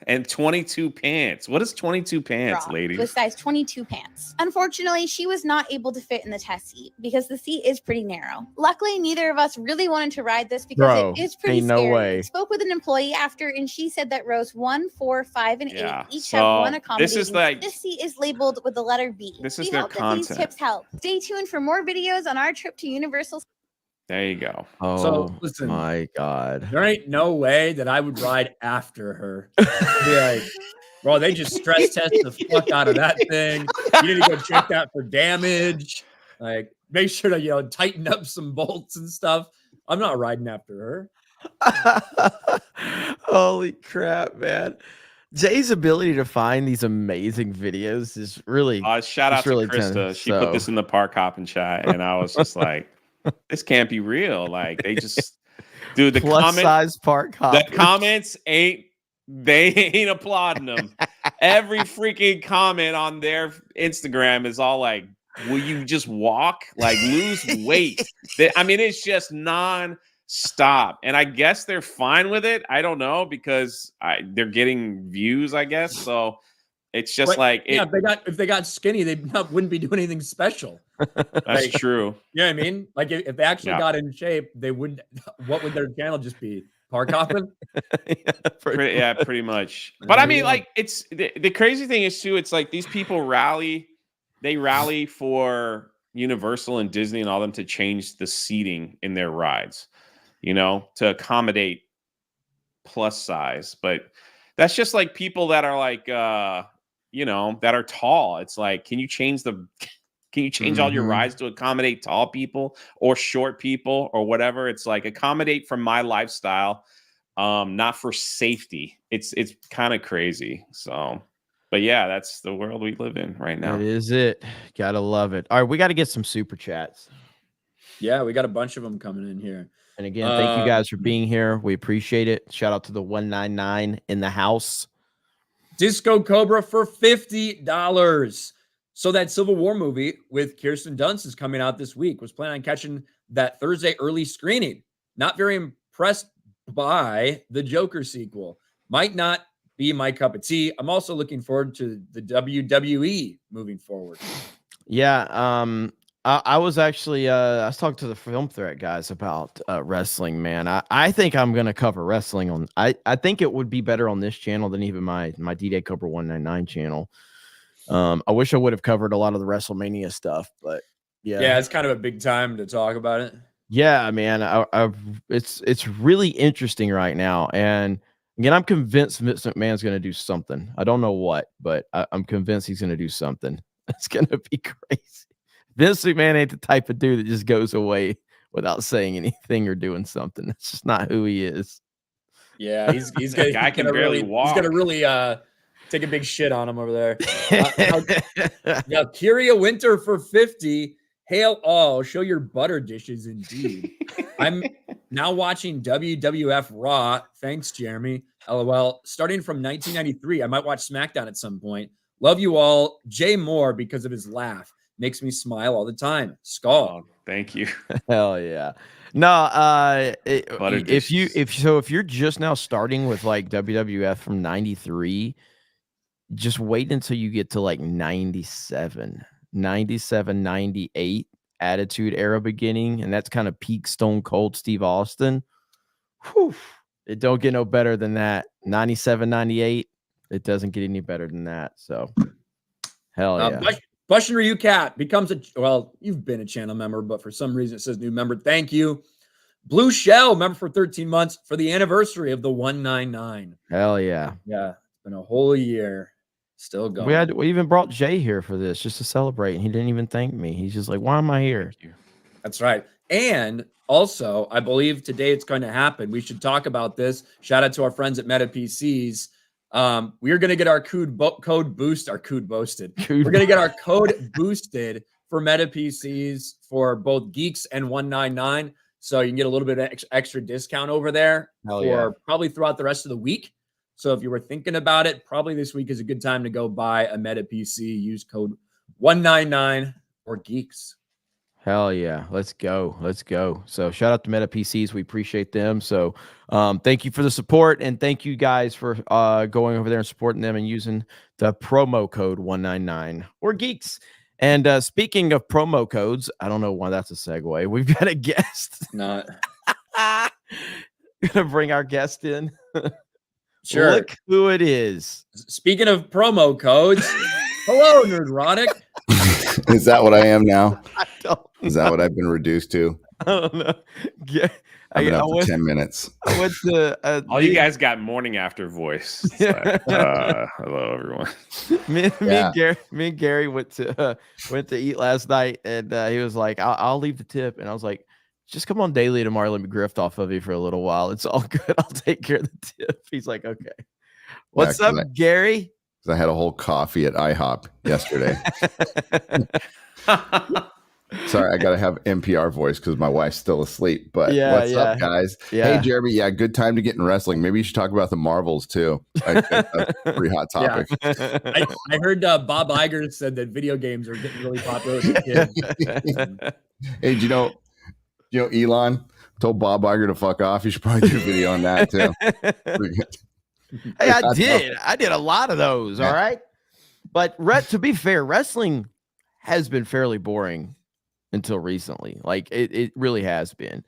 Speaker 2: And 22 pants. What is 22 pants, lady?
Speaker 11: With size 22 pants. Unfortunately, she was not able to fit in the test seat because the seat is pretty narrow. Luckily, neither of us really wanted to ride this because it is pretty scary.
Speaker 1: No way.
Speaker 11: I spoke with an employee after, and she said that rows 1, 4, 5, and 8 each have one accommodation. This seat is labeled with the letter B.
Speaker 2: This is
Speaker 11: we
Speaker 2: their
Speaker 11: hope
Speaker 2: content.
Speaker 11: that these tips help. Stay tuned for more videos on our trip to Universal.
Speaker 2: There you go.
Speaker 1: Oh,
Speaker 3: So listen,
Speaker 1: my God.
Speaker 3: there ain't no way that I would ride after her. I'd be like, bro, they just stress test the fuck out of that thing. You need to go check that for damage. Like, make sure to, tighten up some bolts and stuff. I'm not riding after her.
Speaker 1: Holy crap, man. Jay's ability to find these amazing videos is really
Speaker 2: shout out to
Speaker 1: really
Speaker 2: Krista. She put this in the park hopping chat, and I was just like, this can't be real. Like, they just dude, the
Speaker 1: size park hoppers.
Speaker 2: The comments ain't applauding them. Every freaking comment on their Instagram is all like, will you just walk? Like, lose weight. I mean, it's just non-stop. And I guess they're fine with it. I don't know, because they're getting views, I guess. So it's just
Speaker 3: if they got skinny, they wouldn't be doing anything special.
Speaker 2: That's true.
Speaker 3: You know what I mean? Like, if they actually got in shape, they would. What would their channel just be? Park hopping?
Speaker 2: Pretty much. But I mean, like, it's the crazy thing is too. It's like these people rally for Universal and Disney and all them to change the seating in their rides, to accommodate plus size. But that's just like people that are like, that are tall. It's like, can you change all your rides to accommodate tall people or short people or whatever? It's like, accommodate from my lifestyle, not for safety. It's kind of crazy. So, but yeah, that's the world we live in right now.
Speaker 1: That is it. Gotta love it. All right, we got to get some super chats.
Speaker 3: Yeah, we got a bunch of them coming in here.
Speaker 1: And again, thank you guys for being here. We appreciate it. Shout out to the 199 in the house.
Speaker 3: Disco Cobra for $50. So that Civil War movie with Kirsten Dunst is coming out this week. Was planning on catching that Thursday early screening. Not very impressed by the Joker sequel. Might not be my cup of tea. I'm also looking forward to the WWE moving forward.
Speaker 1: Yeah, I was actually I was talking to the Film Threat guys about wrestling, man. I think I'm gonna cover wrestling on. I think it would be better on this channel than even my D-Day Cobra 199 channel. I wish I would have covered a lot of the WrestleMania stuff, but yeah,
Speaker 3: it's kind of a big time to talk about it.
Speaker 1: Yeah, man, it's really interesting right now, and again, I'm convinced Vince McMahon's going to do something. I don't know what, but I'm convinced he's going to do something. It's going to be crazy. Vince McMahon ain't the type of dude that just goes away without saying anything or doing something. That's just not who he is.
Speaker 3: Yeah, he's gonna,
Speaker 2: guy can barely walk.
Speaker 3: He's gonna really take a big shit on him over there. Now, Kyria Winter for 50. Hail all, show your butter dishes indeed. I'm now watching WWF Raw. Thanks, Jeremy. LOL. Starting from 1993, I might watch SmackDown at some point. Love you all. Jay Moore, because of his laugh, makes me smile all the time. Skull.
Speaker 2: Oh, thank you.
Speaker 1: Hell yeah. No, if you're just now starting with like WWF from 93, just wait until you get to like 97, 98 Attitude Era beginning, and that's kind of peak Stone Cold Steve Austin. Whew. It don't get no better than that. 97, 98, it doesn't get any better than that. So hell yeah.
Speaker 3: Question Ryu Cat becomes you've been a channel member, but for some reason it says new member. Thank you. Blue Shell, member for 13 months for the anniversary of the 199.
Speaker 1: Hell yeah.
Speaker 3: Yeah, it's been a whole year. Still going.
Speaker 1: We even brought Jay here for this just to celebrate, and he didn't even thank me. He's just like, why am I here?
Speaker 3: That's right. And also, I believe today it's going to happen. We should talk about this. Shout out to our friends at Meta PCs. We are going to get our code boosted. We're going to get our code boosted for Meta PCs for both Geeks and 199. So you can get a little bit of extra discount over there probably throughout the rest of the week. So if you were thinking about it, probably this week is a good time to go buy a Meta PC. Use code 199 or Geeks.
Speaker 1: Hell yeah. Let's go. So shout out to Meta PCs. We appreciate them. So thank you for the support, and thank you guys for going over there and supporting them and using the promo code 199 or Geeks. And speaking of promo codes, I don't know why that's a segue. We've got a guest.
Speaker 3: Not
Speaker 1: gonna bring our guest in.
Speaker 3: Sure.
Speaker 1: Look who it is.
Speaker 3: Speaking of promo codes, hello, Nerdrotic.
Speaker 12: Is that what I am now? Is that what I've been reduced to?
Speaker 1: I don't know. Yeah,
Speaker 12: I've been up for
Speaker 1: went,
Speaker 12: 10 minutes.
Speaker 1: I went to
Speaker 2: all you guys got morning after voice. It's like, hello everyone.
Speaker 1: Me and Gary went to eat last night, and he was like, I'll leave the tip, and I was like, just come on daily tomorrow, let me grift off of you for a little while. It's all good. I'll take care of the tip. He's like, okay. What's up, Gary?
Speaker 12: I had a whole coffee at IHOP yesterday. Sorry, I gotta have NPR voice because my wife's still asleep. But what's up, guys?
Speaker 1: Yeah.
Speaker 12: Hey, Jeremy. Yeah, good time to get in wrestling. Maybe you should talk about the Marvels too. That's a pretty hot topic.
Speaker 3: Yeah. I heard Bob Iger said that video games are getting really popular with kids.
Speaker 12: Hey, do you know Elon told Bob Iger to fuck off? You should probably do a video on that too.
Speaker 1: Hey, I did a lot of those. All right, but to be fair, wrestling has been fairly boring until recently. Like it really has been.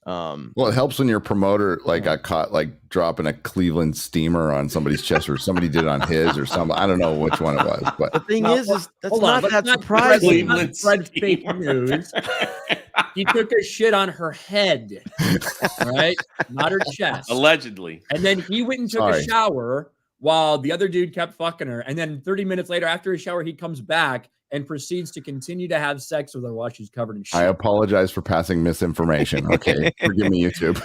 Speaker 12: Well, it helps when your promoter got caught dropping a Cleveland steamer on somebody's chest, or somebody did it on his or something. I don't know which one it was, but
Speaker 1: the thing is that's not that surprising.
Speaker 3: Fred fake news. He took a shit on her head, right? Not her chest.
Speaker 2: Allegedly.
Speaker 3: And then he went and took a shower while the other dude kept fucking her. And then 30 minutes later, after his shower, he comes back and proceeds to continue to have sex with her while she's covered in shit.
Speaker 12: I apologize for passing misinformation. Okay, forgive me, YouTube.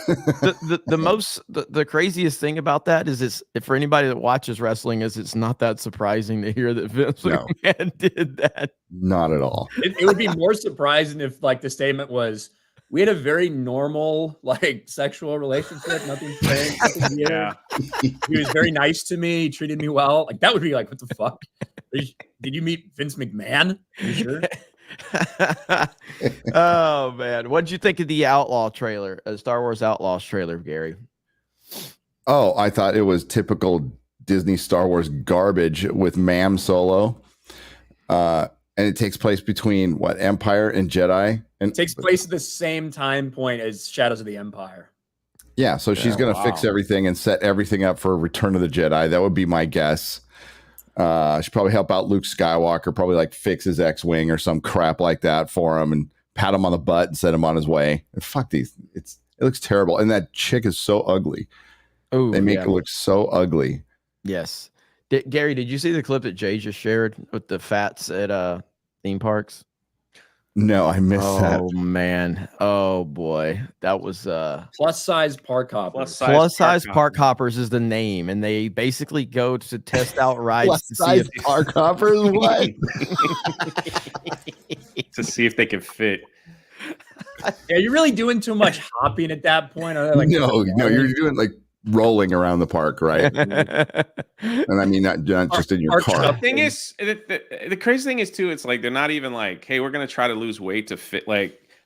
Speaker 1: the craziest thing about that is for anybody that watches wrestling, it's not that surprising to hear that Vince McMahon did that.
Speaker 12: Not at all.
Speaker 3: It would be more surprising if the statement was, we had a very normal sexual relationship, nothing strange, nothing weird. Yeah. He was very nice to me. He treated me well. That would be what the fuck? Did you meet Vince McMahon? Are you sure?
Speaker 1: Oh man, what did you think of the Outlaw trailer, Star Wars Outlaws trailer, Gary?
Speaker 12: Oh, I thought it was typical Disney Star Wars garbage with Ma'am Solo. And it takes place between Empire and Jedi, and
Speaker 3: it takes place at the same time point as Shadows of the Empire.
Speaker 12: Yeah, so she's going to fix everything and set everything up for Return of the Jedi. That would be my guess. She'd probably help out Luke Skywalker, probably fix his X-wing or some crap like that for him, and pat him on the butt and send him on his way. And fuck these, it looks terrible. And that chick is so ugly. Oh, they make it look so ugly.
Speaker 1: Yes. Gary, did you see the clip that Jay just shared with the fats at theme parks?
Speaker 12: No, I missed that.
Speaker 1: Oh man. Oh boy. That was
Speaker 3: plus size park hoppers.
Speaker 1: Plus size park hoppers is the name, and they basically go to test out rides
Speaker 12: plus size park hoppers. What?
Speaker 2: To see if they can fit.
Speaker 3: Yeah, you're really doing too much hopping at that point.
Speaker 12: No, you're doing rolling around the park, right? And I mean not just in your car.
Speaker 2: The thing is, the crazy thing is too, it's they're not even hey, we're gonna try to lose weight to fit.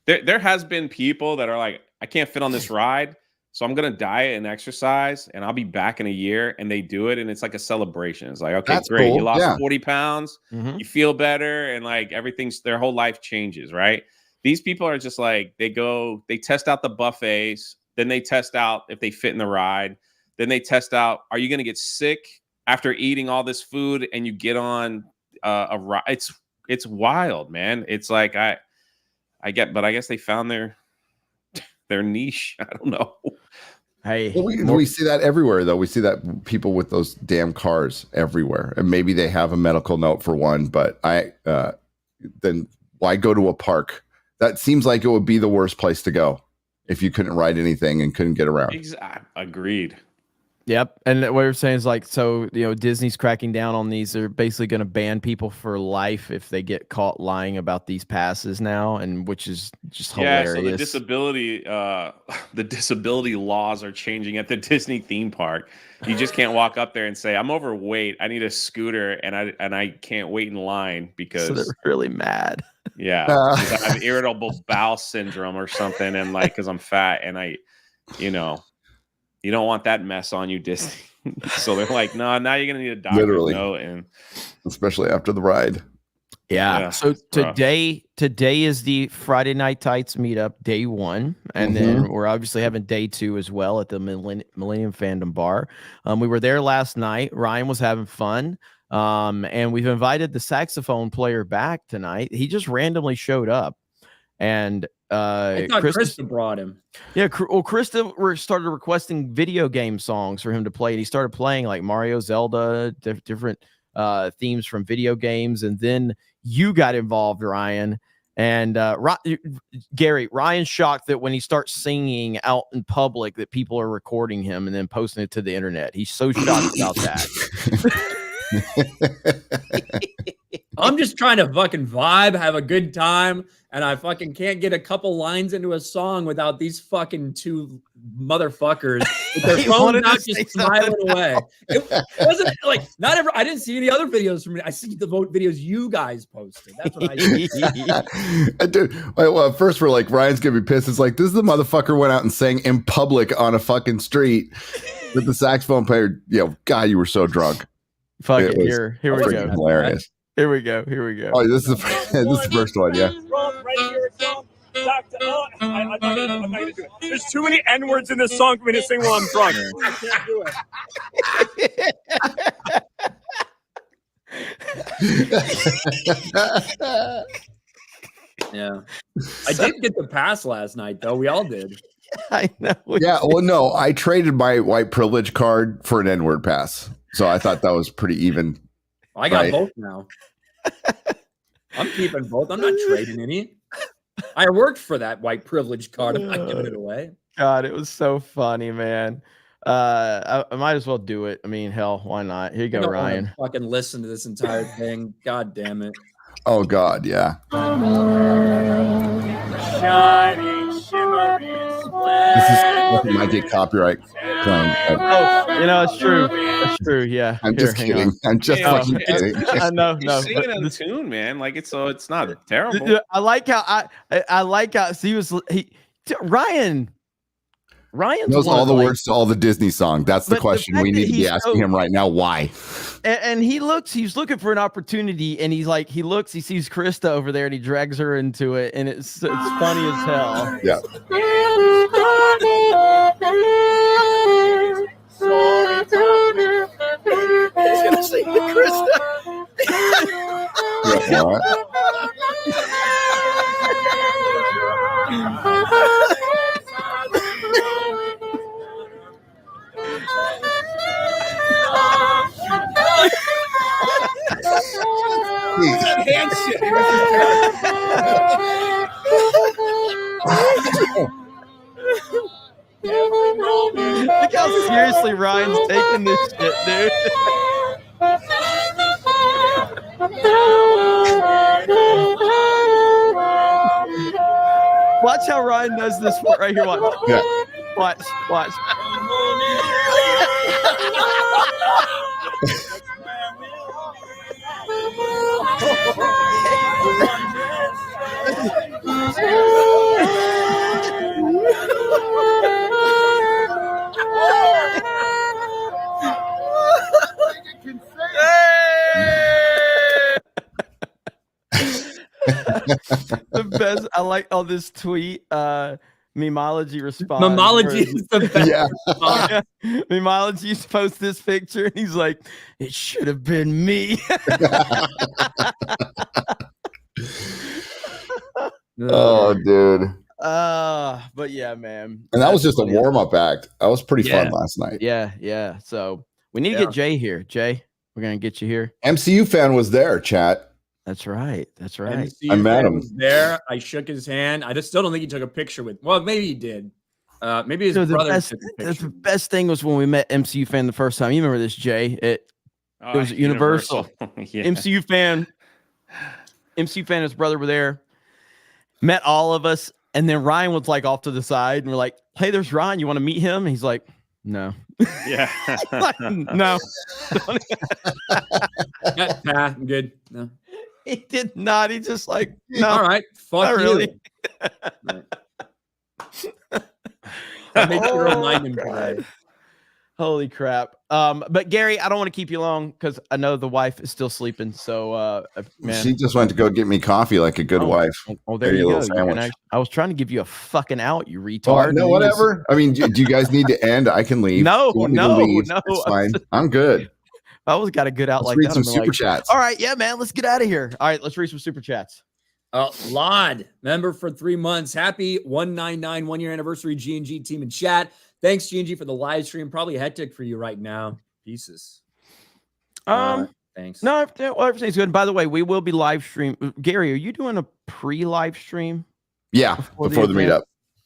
Speaker 2: There has been people that are I can't fit on this ride, so I'm gonna diet and exercise, and I'll be back in a year, and they do it, and it's a celebration. It's okay, that's great, cool. You lost 40 pounds, you feel better, and their whole life changes, right? These people are just they test out the buffets. Then they test out if they fit in the ride. Then they test out, are you going to get sick after eating all this food and you get on a ride? It's wild, man. It's I guess they found their niche. I don't know.
Speaker 1: Hey,
Speaker 12: we see that everywhere, though. We see that people with those damn cars everywhere. And maybe they have a medical note for one, but then why go to a park? That seems like it would be the worst place to go. If you couldn't ride anything and couldn't get around.
Speaker 2: Agreed.
Speaker 1: Yep. And what we're saying is Disney's cracking down on these. They're basically going to ban people for life if they get caught lying about these passes now, and which is just hilarious.
Speaker 2: Yeah, so the disability laws are changing at the Disney theme park. You just can't walk up there and say, I'm overweight, I need a scooter, and I can't wait in line because
Speaker 1: so they're really mad.
Speaker 2: Yeah, I have irritable bowel syndrome or something, and because I'm fat, and you don't want that mess on you, Disney. So they're no, now you're gonna need a doctor's note, and
Speaker 12: especially after the ride.
Speaker 1: Yeah. So today is the Friday Night Tights meetup, day 1, and then we're obviously having day 2 as well at the Millennium Fandom Bar. We were there last night. Ryan was having fun. And we've invited the saxophone player back tonight. He just randomly showed up, And
Speaker 3: I thought Krista brought him.
Speaker 1: Yeah, Krista started requesting video game songs for him to play, and he started playing like Mario, Zelda, different themes from video games, and then you got involved, Ryan. And Gary, Ryan's shocked that when he starts singing out in public that people are recording him and then posting it to the internet. He's so shocked about that.
Speaker 3: I'm just trying to fucking vibe, have a good time, and I fucking can't get a couple lines into a song without these fucking two motherfuckers with their phones out just smiling away. It wasn't like I didn't see any other videos from me. I see the videos you guys posted. That's what I did.
Speaker 12: Dude, well, at first we're like, Ryan's gonna be pissed. It's like, this is the motherfucker went out and sang in public on a fucking street with the saxophone player. God, you were so drunk.
Speaker 1: Fuck it. Here we go.
Speaker 12: Hilarious.
Speaker 1: Here we go.
Speaker 12: Oh, this is the first one, yeah.
Speaker 13: I'm not gonna do it. There's too many N-words in this song for me to sing while I'm drunk. I can't do
Speaker 3: it. Yeah. I did get the pass last night, though. We all did.
Speaker 1: I know.
Speaker 12: Yeah, well, no, I traded my white privilege card for an N-word pass. So I thought that was pretty even.
Speaker 3: I got both now. I'm keeping both. I'm not trading any. I worked for that white privilege card. I'm not giving it away.
Speaker 1: God, it was so funny, man. I might as well do it. I mean, hell, why not? Here you go, Ryan.
Speaker 3: Fucking listen to this entire thing. God damn it.
Speaker 12: Oh God, yeah.
Speaker 13: Shining, shimmery,
Speaker 12: This might get copyright claim.
Speaker 1: It's true. It's true. Yeah.
Speaker 12: I'm just kidding. I'm just fucking kidding.
Speaker 1: I know. No,
Speaker 2: singing in tune, man. Like it's not terrible.
Speaker 1: I like how Ryan
Speaker 12: knows all the words to all the Disney songs. That's the question we need to be asking him right now. Why?
Speaker 1: And he's looking for an opportunity, and he sees Krista over there, and he drags her into it, and it's funny as hell.
Speaker 12: Yeah.
Speaker 4: He's gonna sing to Krista.
Speaker 12: Yeah, all right.
Speaker 1: Look how seriously Ryan's taking this shit, dude. Watch how Ryan does this right here. Watch.
Speaker 12: Yeah.
Speaker 1: Watch. The best. I like all this tweet. Memology responds.
Speaker 3: Memology is the best.
Speaker 12: Yeah.
Speaker 1: Memology posts this picture, and he's like, "It should have been me."
Speaker 12: Oh, dude.
Speaker 1: But yeah, man.
Speaker 12: And that was just a warm-up act. That was pretty fun last night.
Speaker 1: Yeah. So we need to get Jay here. Jay, we're gonna get you here.
Speaker 12: MCU fan was there, chat.
Speaker 1: That's right.
Speaker 3: MCU
Speaker 12: I met him
Speaker 3: there. I shook his hand. I just still don't think he took a picture with. Well, maybe he did. Maybe his brother took a picture.
Speaker 1: The best thing was when we met MCU fan the first time. You remember this, Jay? It was at Universal.
Speaker 2: Yeah.
Speaker 1: MCU fan, his brother were there. Met all of us, and then Ryan was like off to the side, and we're like, "Hey, there's Ryan. You want to meet him?" And he's like, "No."
Speaker 2: Yeah.
Speaker 1: Like, no.
Speaker 3: I'm good. No.
Speaker 1: He did not. He just like, no.
Speaker 3: All right. Fuck you.
Speaker 1: Really.
Speaker 3: I made sure to remind him today.
Speaker 1: Holy crap. But Gary, I don't want to keep you long because I know the wife is still sleeping. So, man.
Speaker 12: She just went to go get me coffee like a good wife.
Speaker 1: Oh, there you go. I was trying to give you a fucking out, you retard.
Speaker 12: No, whatever. I mean, do you guys need to end? I can leave.
Speaker 1: No.
Speaker 12: It's fine. I'm good.
Speaker 1: I always got a good out.
Speaker 12: Let's read some super chats.
Speaker 1: All right, yeah, man. Let's get out of here. All right, let's read some super chats.
Speaker 3: Lod, member for 3 months. Happy 199 1-year anniversary, G&G team in chat. Thanks, G&G, for the live stream. Probably hectic for you right now. Pieces. Thanks.
Speaker 1: No, everything's good. By the way, we will be live stream. Gary, are you doing a pre-live stream?
Speaker 12: Yeah, before the meetup.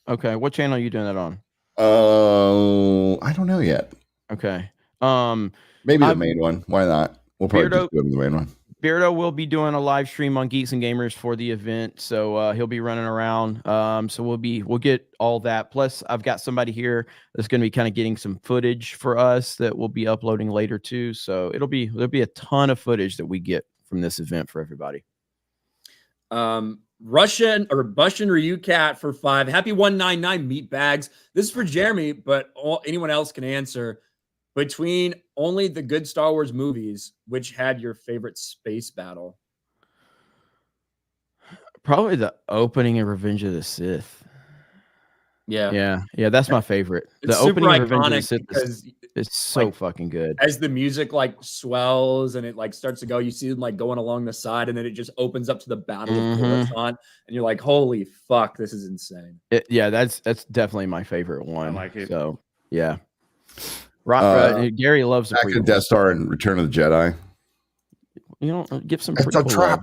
Speaker 1: Okay, what channel are you doing that on?
Speaker 12: I don't know yet.
Speaker 1: Okay.
Speaker 12: Maybe the main one. Why not? We'll probably just go to the main one.
Speaker 1: Beardo will be doing a live stream on Geeks and Gamers for the event, so he'll be running around. So we'll get all that. Plus, I've got somebody here that's going to be kind of getting some footage for us that we'll be uploading later too. So there'll be a ton of footage that we get from this event for everybody.
Speaker 3: Russian Ryu Cat for 5. Happy 199 meat bags. This is for Jeremy, but anyone else can answer. Between only the good Star Wars movies, which had your favorite space battle?
Speaker 1: Probably the opening of Revenge of the Sith. Yeah. That's my favorite.
Speaker 3: It's
Speaker 1: the opening of Revenge of the
Speaker 3: Sith
Speaker 1: Sith is so fucking good.
Speaker 3: As the music like swells and it like starts to go, you see them like going along the side, and then it just opens up to the Battle of Coruscant, and you're like, "Holy fuck, this is insane!"
Speaker 1: That's definitely my favorite one.
Speaker 2: I like it.
Speaker 1: So yeah. Gary loves the
Speaker 12: Back to Death Star and Return of the Jedi.
Speaker 1: You know, give some
Speaker 12: It's a trap.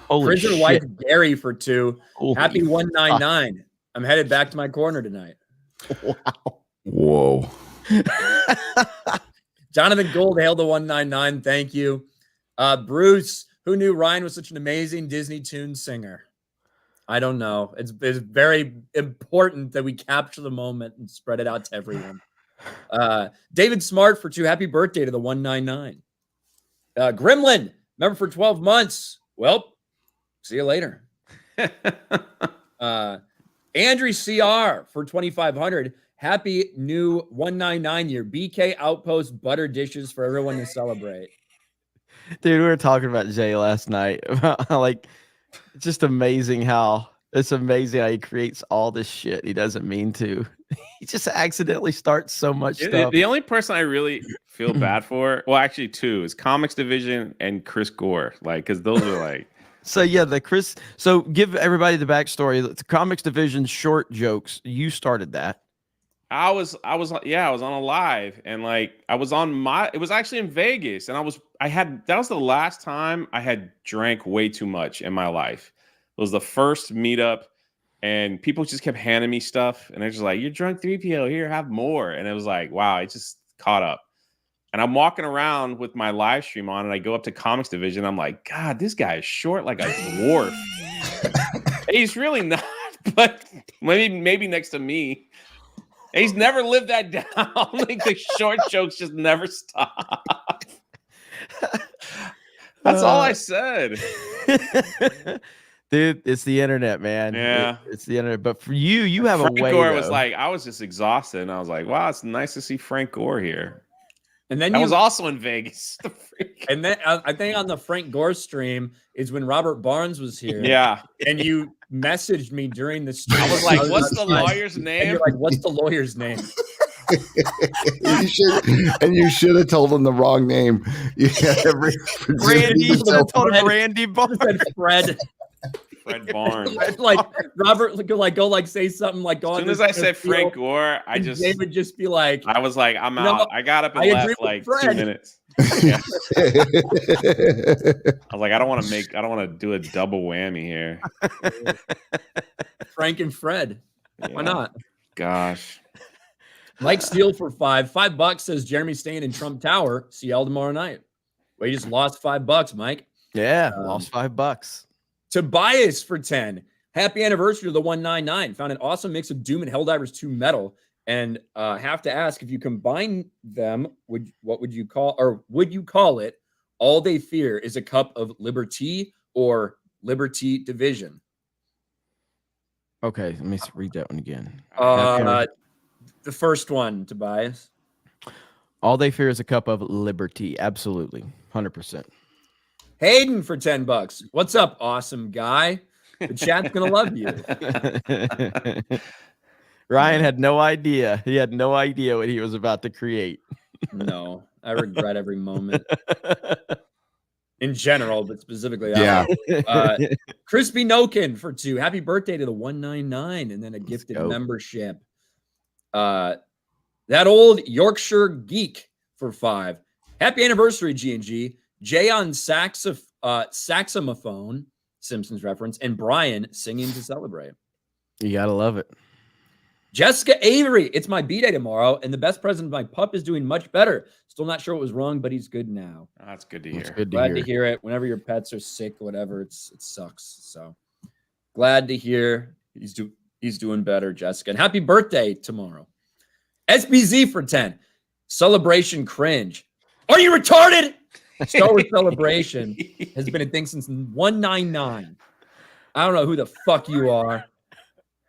Speaker 1: Holy
Speaker 3: Prison
Speaker 1: shit.
Speaker 3: Wife Gary for 2.
Speaker 1: Holy
Speaker 3: Happy 199. I'm headed back to my corner tonight.
Speaker 1: Wow.
Speaker 12: Whoa.
Speaker 3: Jonathan Gold hailed the 199. Thank you. Bruce, who knew Ryan was such an amazing Disney tune singer? I don't know. It's very important that we capture the moment and spread it out to everyone. David Smart for 2. Happy birthday to the 199. Gremlin, member for 12 months. Well, see you later. Andrew CR for 2,500. Happy new 199 year. BK Outpost butter dishes for everyone to celebrate.
Speaker 1: Dude, we were talking about Jay last night. Like, it's just amazing how he creates all this shit he doesn't mean to. He just accidentally starts so much stuff.
Speaker 2: The only person I really feel bad for, well, actually 2, is Comics Division and Chris Gore. Like, because those are like.
Speaker 1: So yeah, So give everybody the backstory. The Comics Division short jokes. You started that.
Speaker 2: I was on a live, and like it was actually in Vegas, and that was the last time I had drank way too much in my life. It was the first meetup, and people just kept handing me stuff, and they're just like, "You're drunk 3PO, here, have more." And it was like, wow, I just caught up. And I'm walking around with my live stream on, and I go up to Comics Division. I'm like, God, this guy is short like a dwarf. He's really not, but maybe next to me. He's never lived that down. Like the short jokes just never stop. That's all I said.
Speaker 1: Dude, it's the internet, man.
Speaker 2: Yeah.
Speaker 1: It's the internet. But for you have
Speaker 2: Frank
Speaker 1: a way.
Speaker 2: Gore was like, I was just exhausted, and I was like, wow, it's nice to see Frank Gore here.
Speaker 3: And then
Speaker 2: I was also in Vegas.
Speaker 3: And then I think on the Frank Gore stream is when Robert Barnes was here.
Speaker 2: Yeah.
Speaker 3: And you messaged me during the stream.
Speaker 2: I was like, what's the lawyer's
Speaker 3: And
Speaker 2: name?
Speaker 3: you're like, what's the lawyer's name?
Speaker 12: you should have told him the wrong name.
Speaker 1: Randy. You should have told him Randy Barnes.
Speaker 3: Fred.
Speaker 2: Fred Barnes.
Speaker 3: Like Robert could like go like say something like go.
Speaker 2: As soon as I said Frank Gore,
Speaker 3: Dave would just be like,
Speaker 2: I was like, I'm out. I got up and left like 2 minutes. Yeah. I was like, I don't want to do a double whammy here.
Speaker 3: Frank and Fred. Why not?
Speaker 2: Gosh.
Speaker 3: Mike Steele for $5 says Jeremy staying in Trump Tower. See y'all tomorrow night. Well, you just lost $5, Mike.
Speaker 1: Yeah, lost $5.
Speaker 3: Tobias for 10. Happy anniversary to the 199. Found an awesome mix of Doom and Helldivers 2 metal. And have to ask, if you combine them, would you call it All They Fear is a Cup of Liberty or Liberty Division?
Speaker 1: Okay, let me read that one again.
Speaker 3: The first one, Tobias.
Speaker 1: All They Fear is a Cup of Liberty. Absolutely. 100%.
Speaker 3: Hayden for $10. What's up, awesome guy? The chat's gonna love you.
Speaker 1: Ryan had no idea. He had no idea what he was about to create.
Speaker 3: No, I regret every moment. in general, but specifically.
Speaker 12: Yeah.
Speaker 3: Crispy Nokin for 2. Happy birthday to the 199, and then a gifted membership. That old Yorkshire geek for 5. Happy anniversary, G&G. Jay on saxophone, Simpsons reference, and Brian singing to celebrate.
Speaker 1: You gotta love it.
Speaker 3: Jessica Avery, it's my B-day tomorrow, and the best present, my pup is doing much better. Still not sure what was wrong, but he's good now.
Speaker 2: Oh, that's good to hear.
Speaker 3: Glad to hear it. Whenever your pets are sick, whatever, it sucks. So glad to hear he's doing better, Jessica. And happy birthday tomorrow. SBZ for 10. Celebration cringe. Are you retarded? Star Wars Celebration has been a thing since 199. I don't know who the fuck you are.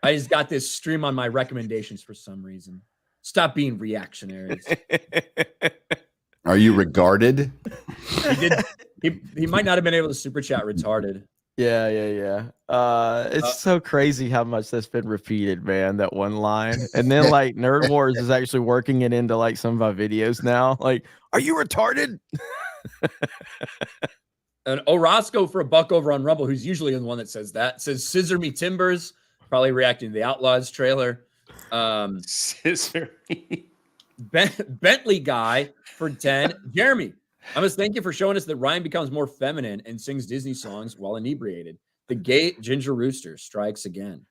Speaker 3: I just got this stream on my recommendations for some reason. Stop being reactionaries.
Speaker 12: Are you regarded?
Speaker 3: He might not have been able to super chat retarded.
Speaker 1: Yeah. It's so crazy how much that's been repeated, man, that one line. And then like Nerd Wars is actually working it into like some of our videos now. Like, are you retarded?
Speaker 3: And Orozco for a buck over on Rumble, who's usually the one that says that, says Scissor Me Timbers, probably reacting to the Outlaws trailer.
Speaker 2: Scissor Me.
Speaker 3: Bentley guy for 10. Jeremy, I must thank you for showing us that Ryan becomes more feminine and sings Disney songs while inebriated. The gay ginger rooster strikes again.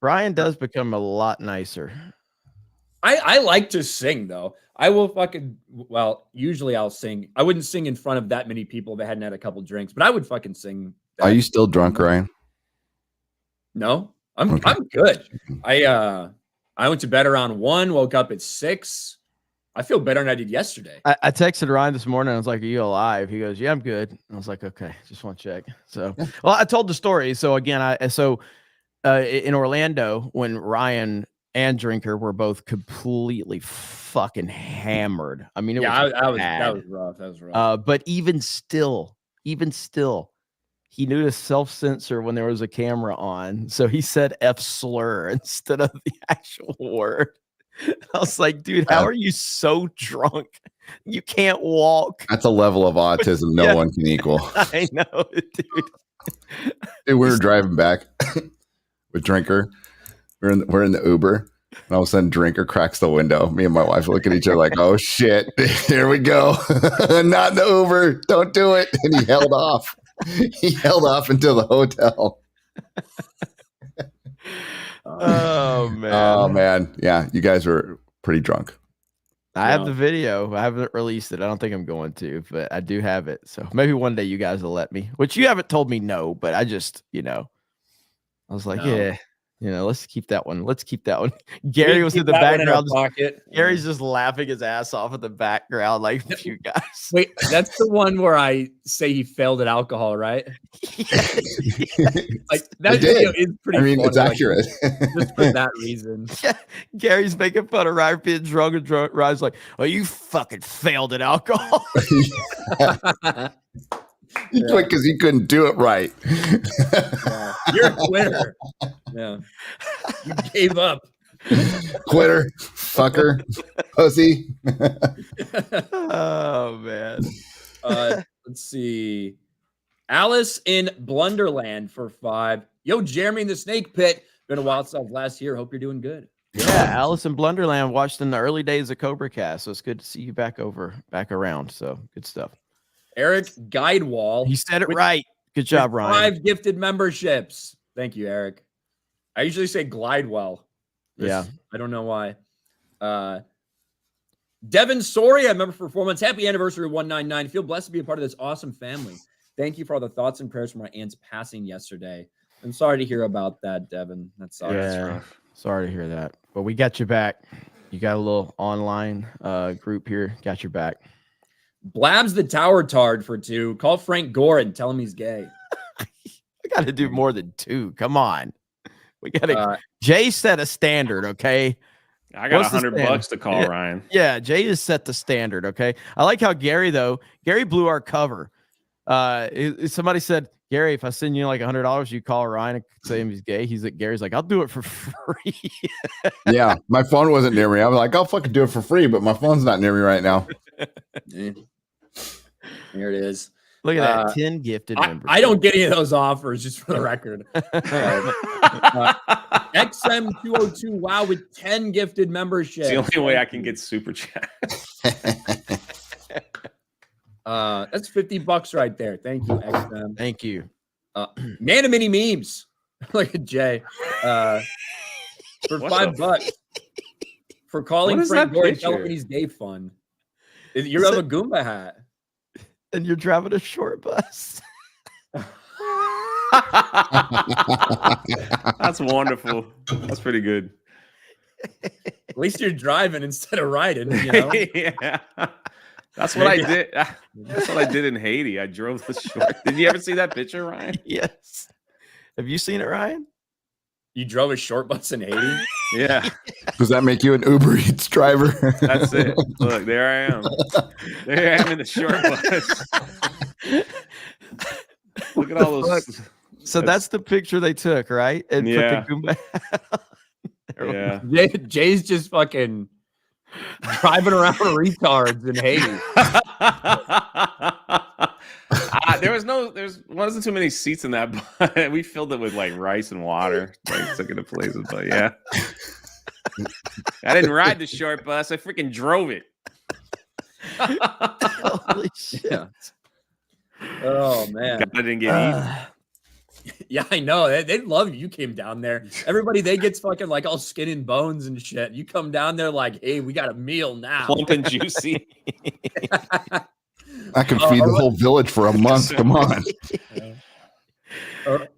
Speaker 1: Ryan does become a lot nicer.
Speaker 3: I like to sing, though. I will usually I'll sing. I wouldn't sing in front of that many people that hadn't had a couple drinks, but I would fucking sing.
Speaker 12: Are you still drunk, Ryan?
Speaker 3: No, I'm good. I went to bed around 1, woke up at 6. I feel better than I did yesterday.
Speaker 1: I texted Ryan this morning. I was like, are you alive? He goes, yeah, I'm good. I was like, okay, just want to check. So, well, I told the story. So again, in Orlando, when Ryan and Drinker were both completely fucking hammered. I mean, that
Speaker 3: was rough. That was rough.
Speaker 1: But even still, he knew to self-censor when there was a camera on. So he said F slur instead of the actual word. I was like, dude, how are you so drunk? You can't walk.
Speaker 12: That's a level of autism no one can equal.
Speaker 1: I know, dude.
Speaker 12: Dude, we were driving back with Drinker. We're in the Uber. And all of a sudden, Drinker cracks the window. Me and my wife look at each other like, oh, shit. Here we go. Not in the Uber. Don't do it. And he held off. He held off until the hotel.
Speaker 1: Oh, man.
Speaker 12: Oh, man. Yeah, you guys were pretty drunk.
Speaker 1: I have the video. I haven't released it. I don't think I'm going to, but I do have it. So maybe one day you guys will let me, which you haven't told me no, but I just, I was like, yeah. Let's keep that one. Gary was in the background. Gary's just laughing his ass off in the background, like you guys.
Speaker 3: Wait, that's the one where I say he failed at alcohol, right? Like that video is pretty.
Speaker 12: I mean,
Speaker 3: funny,
Speaker 12: it's accurate.
Speaker 3: Just for that reason.
Speaker 1: Yeah. Gary's making fun of Ryan being drunk, and Ryan's like, "Oh, you fucking failed at alcohol."
Speaker 12: He quit because he couldn't do it right.
Speaker 3: Yeah. You're a quitter. Yeah. You gave up.
Speaker 12: Quitter, fucker, pussy.
Speaker 1: Oh, man.
Speaker 3: Let's see. Alice in Blunderland for 5. Yo, Jeremy in the Snake Pit. Been a while since last year. Hope you're doing good.
Speaker 1: Yeah, Alice in Blunderland watched in the early days of Cobra Cast. So it's good to see you back around. So good stuff.
Speaker 3: Eric Guidewall.
Speaker 1: He said it right. Good job, Ryan.
Speaker 3: 5 gifted memberships. Thank you, Eric. I usually say Glidewell.
Speaker 1: Yeah.
Speaker 3: I don't know why. Devin Soria, member for 4 months. Happy anniversary 199. I feel blessed to be a part of this awesome family. Thank you for all the thoughts and prayers for my aunt's passing yesterday. I'm sorry to hear about that, Devin. That sucks.
Speaker 1: Yeah, sorry to hear that. But we got you back. You got a little online group here. Got your back.
Speaker 3: Blabs the Tower Tard for 2. Call Frank Gore and tell him he's gay.
Speaker 1: We got to do more than 2. Come on. We got to. Jay set a standard, okay?
Speaker 2: I got $100 to call Ryan.
Speaker 1: Yeah, Jay has set the standard, okay? I like how Gary blew our cover. Somebody said, Gary, if I send you like $100, you call Ryan and say he's gay. Gary's like, I'll do it for free.
Speaker 12: Yeah, my phone wasn't near me. I was like, I'll fucking do it for free, but my phone's not near me right now.
Speaker 3: Here it is.
Speaker 1: Look at that, 10 gifted members.
Speaker 3: I don't get any of those offers, just for the record. XM202, wow, with 10 gifted memberships.
Speaker 2: It's the only way I can get super chat.
Speaker 3: That's $50 right there. Thank you, XM.
Speaker 1: Thank you.
Speaker 3: Nana Mini Memes. Look at Jay. For $5 for calling Frank Gore and Company's Day Fun. You have a Goomba hat.
Speaker 1: And you're driving a short bus.
Speaker 2: That's wonderful. That's pretty good.
Speaker 3: At least you're driving instead of riding, you know?
Speaker 2: Yeah. That's what I did. That's what I did in Haiti. I drove the short. Did you ever see that picture, Ryan?
Speaker 1: Yes. Have you seen it, Ryan?
Speaker 3: You drove a short bus in Haiti?
Speaker 2: Yeah.
Speaker 12: Does that make you an Uber Eats driver?
Speaker 2: That's it. Look, there I am. There I am in the short bus. Look at all those.
Speaker 1: So that's the picture they took, right? And
Speaker 2: yeah.
Speaker 1: put the Goomba.
Speaker 2: Yeah.
Speaker 3: Jay's just fucking driving around retards in Haiti.
Speaker 2: There wasn't too many seats in that bus. We filled it with like rice and water, like took it to places. But yeah, I didn't ride the short bus. I freaking drove it.
Speaker 1: Holy shit!
Speaker 3: Yeah. Oh man,
Speaker 2: I didn't get eaten.
Speaker 3: Yeah, I know. They love you. You came down there. Everybody, they gets fucking like all skin and bones and shit. You come down there like, hey, we got a meal now.
Speaker 2: Plump and juicy.
Speaker 12: I can feed the whole village for a month. Come on.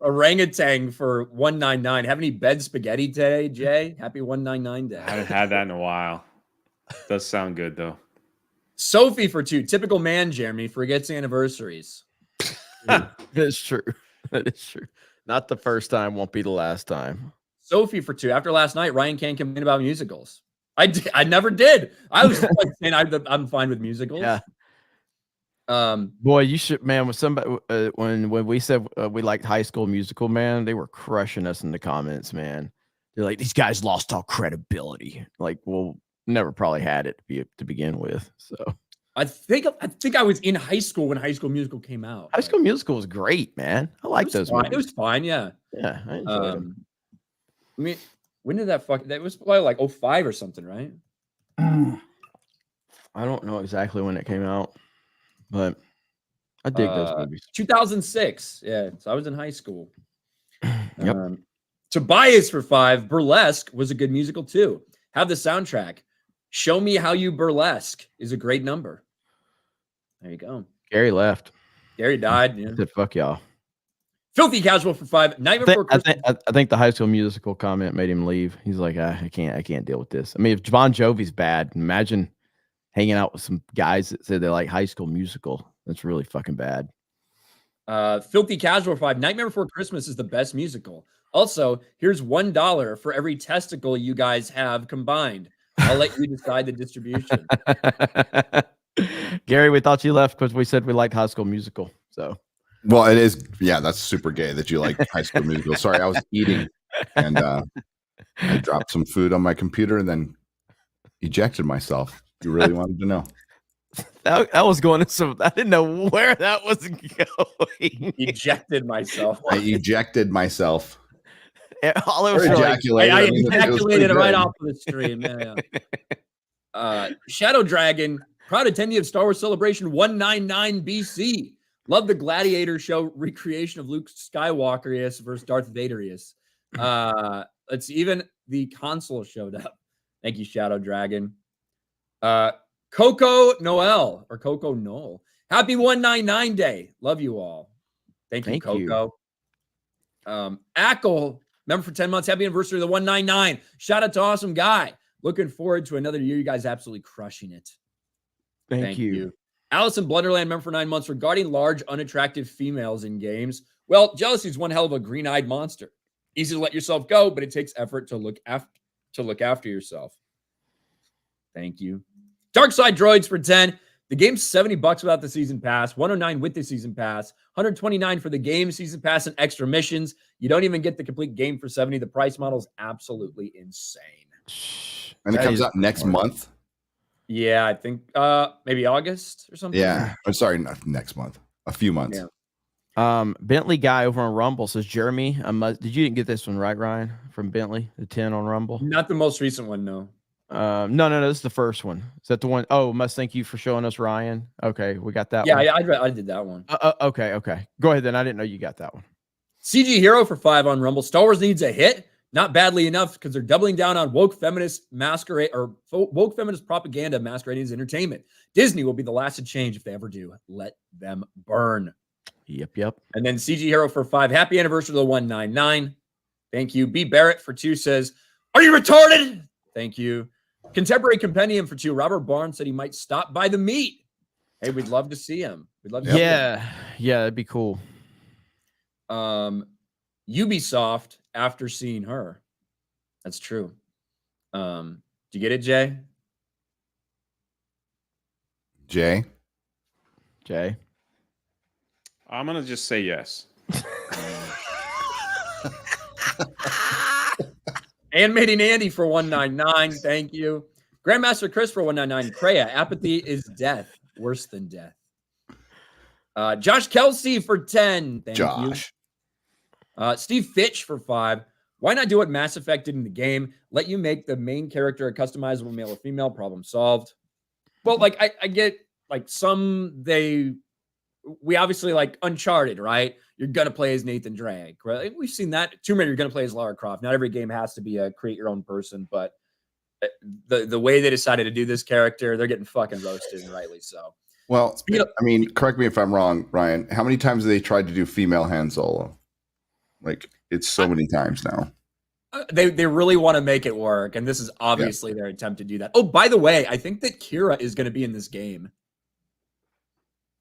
Speaker 3: Orangutan for 199. Have any bed spaghetti today, Jay? Happy 199 day.
Speaker 2: I haven't had that in a while. Does sound good though.
Speaker 3: Sophie for 2. Typical man, Jeremy forgets anniversaries.
Speaker 1: That's true. That is true. Not the first time, won't be the last time.
Speaker 3: Sophie for 2. After last night, Ryan can't complain about musicals. I never did. I was saying I'm fine with musicals.
Speaker 1: Yeah. Boy, you should, man. With somebody when we said we liked High School Musical, man, they were crushing us in the comments, man. They're like, these guys lost all credibility. Like, well, never probably had it to begin with. So
Speaker 3: I think I was in high school when High School Musical came out.
Speaker 1: High School Musical was great, man. I like those movies.
Speaker 3: It was fine, yeah.
Speaker 1: Yeah, I enjoyed them.
Speaker 3: I mean, when did that was probably like 05 or something, right?
Speaker 1: I don't know exactly when it came out, but I dig those movies.
Speaker 3: 2006. Yeah, so I was in high school.
Speaker 1: Yep.
Speaker 3: Tobias for 5. Burlesque was a good musical too. Have the soundtrack. Show Me How You Burlesque is a great number. There you go.
Speaker 1: Gary left.
Speaker 3: Gary died. Yeah.
Speaker 1: Said, fuck y'all.
Speaker 3: Filthy Casual for 5. Nightmare Before Christmas.
Speaker 1: I think the High School Musical comment made him leave. He's like, I can't deal with this. I mean, if Bon Jovi's bad, imagine hanging out with some guys that said they like High School Musical. That's really fucking bad.
Speaker 3: Filthy Casual for 5. Nightmare Before Christmas is the best musical. Also, here's $1 for every testicle you guys have combined. I'll let you decide the distribution.
Speaker 1: Gary, we thought you left because we said we liked High School Musical. So,
Speaker 12: well, it is. Yeah, that's super gay that you like High School Musical. Sorry, I was eating and I dropped some food on my computer and then ejected myself. You really wanted to know?
Speaker 1: That was going to some. I didn't know where that was going.
Speaker 3: Ejected myself.
Speaker 12: I ejected myself.
Speaker 1: All over
Speaker 3: ejaculated. I ejaculated right off of the stream. Yeah. Shadow Dragon, proud attendee of Star Wars Celebration 199 BC. Love the Gladiator show recreation of Luke Skywalker versus Darth Vader. Let's see, even the console showed up. Thank you, Shadow Dragon. Coco Noel or Coco Noel. Happy 199 day. Love you all. Thank you, Coco. Ackle, member for 10 months. Happy anniversary of the 199. Shout out to Awesome Guy. Looking forward to another year. You guys absolutely crushing it.
Speaker 1: Thank you.
Speaker 3: Allison Blunderland, member for 9 months. Regarding large, unattractive females in games. Well, jealousy is one hell of a green-eyed monster. Easy to let yourself go, but it takes effort to look after yourself. Thank you. Dark Side Droids for 10. The game's $70 without the season pass, $109 with the season pass, $129 for the game season pass and extra missions. You don't even get the complete game for $70. The price model is absolutely insane.
Speaker 12: And it comes out next month.
Speaker 3: Yeah, I think maybe August or something.
Speaker 12: Yeah. I'm sorry, not next month. a few months.
Speaker 3: Yeah.
Speaker 1: Bentley guy over on Rumble says, Jeremy, did you didn't get this one right, Ryan, from Bentley, the 10 on Rumble?
Speaker 3: Not the most recent one, no.
Speaker 1: No, this is the first one. Is that the one? Oh, must thank you for showing us Ryan. Okay, we got that
Speaker 3: yeah,
Speaker 1: one.
Speaker 3: Yeah, I did that one.
Speaker 1: Okay. Go ahead then. I didn't know you got that one.
Speaker 3: CG Hero for 5 on Rumble. Star Wars needs a hit. Not badly enough because they're doubling down on woke feminist woke feminist propaganda masquerading as entertainment. Disney will be the last to change if they ever do. Let them burn.
Speaker 1: Yep.
Speaker 3: And then CG Hero for 5. Happy anniversary to the 199. Thank you. B Barrett for 2 says, are you retarded? Thank you. Contemporary Compendium for 2. Robert Barnes said he might stop by the meet. Hey, we'd love to see him. We'd love to see him.
Speaker 1: Yeah, that'd be cool.
Speaker 3: Ubisoft after seeing her. That's true. Do you get it, Jay?
Speaker 12: Jay?
Speaker 2: I'm gonna just say yes.
Speaker 3: Animating Andy for 199. Thank you. Grandmaster Chris for 199. Kreia, apathy is death. Worse than death. Josh Kelsey for 10. Thank you. Steve Fitch for 5. Why not do what Mass Effect did in the game? Let you make the main character a customizable male or female. Problem solved. Well, like I get like we obviously like Uncharted, right? You're gonna play as Nathan Drake, right? We've seen that. Tomb Raider, you're gonna play as Lara Croft. Not every game has to be a create your own person, but the way they decided to do this character, they're getting fucking roasted, and rightly so.
Speaker 12: Well, I mean, correct me if I'm wrong, Ryan. How many times have they tried to do female Han Solo? Like, it's so many times now.
Speaker 3: They really want to make it work, and this is obviously their attempt to do that. Oh, by the way, I think that Kira is going to be in this game.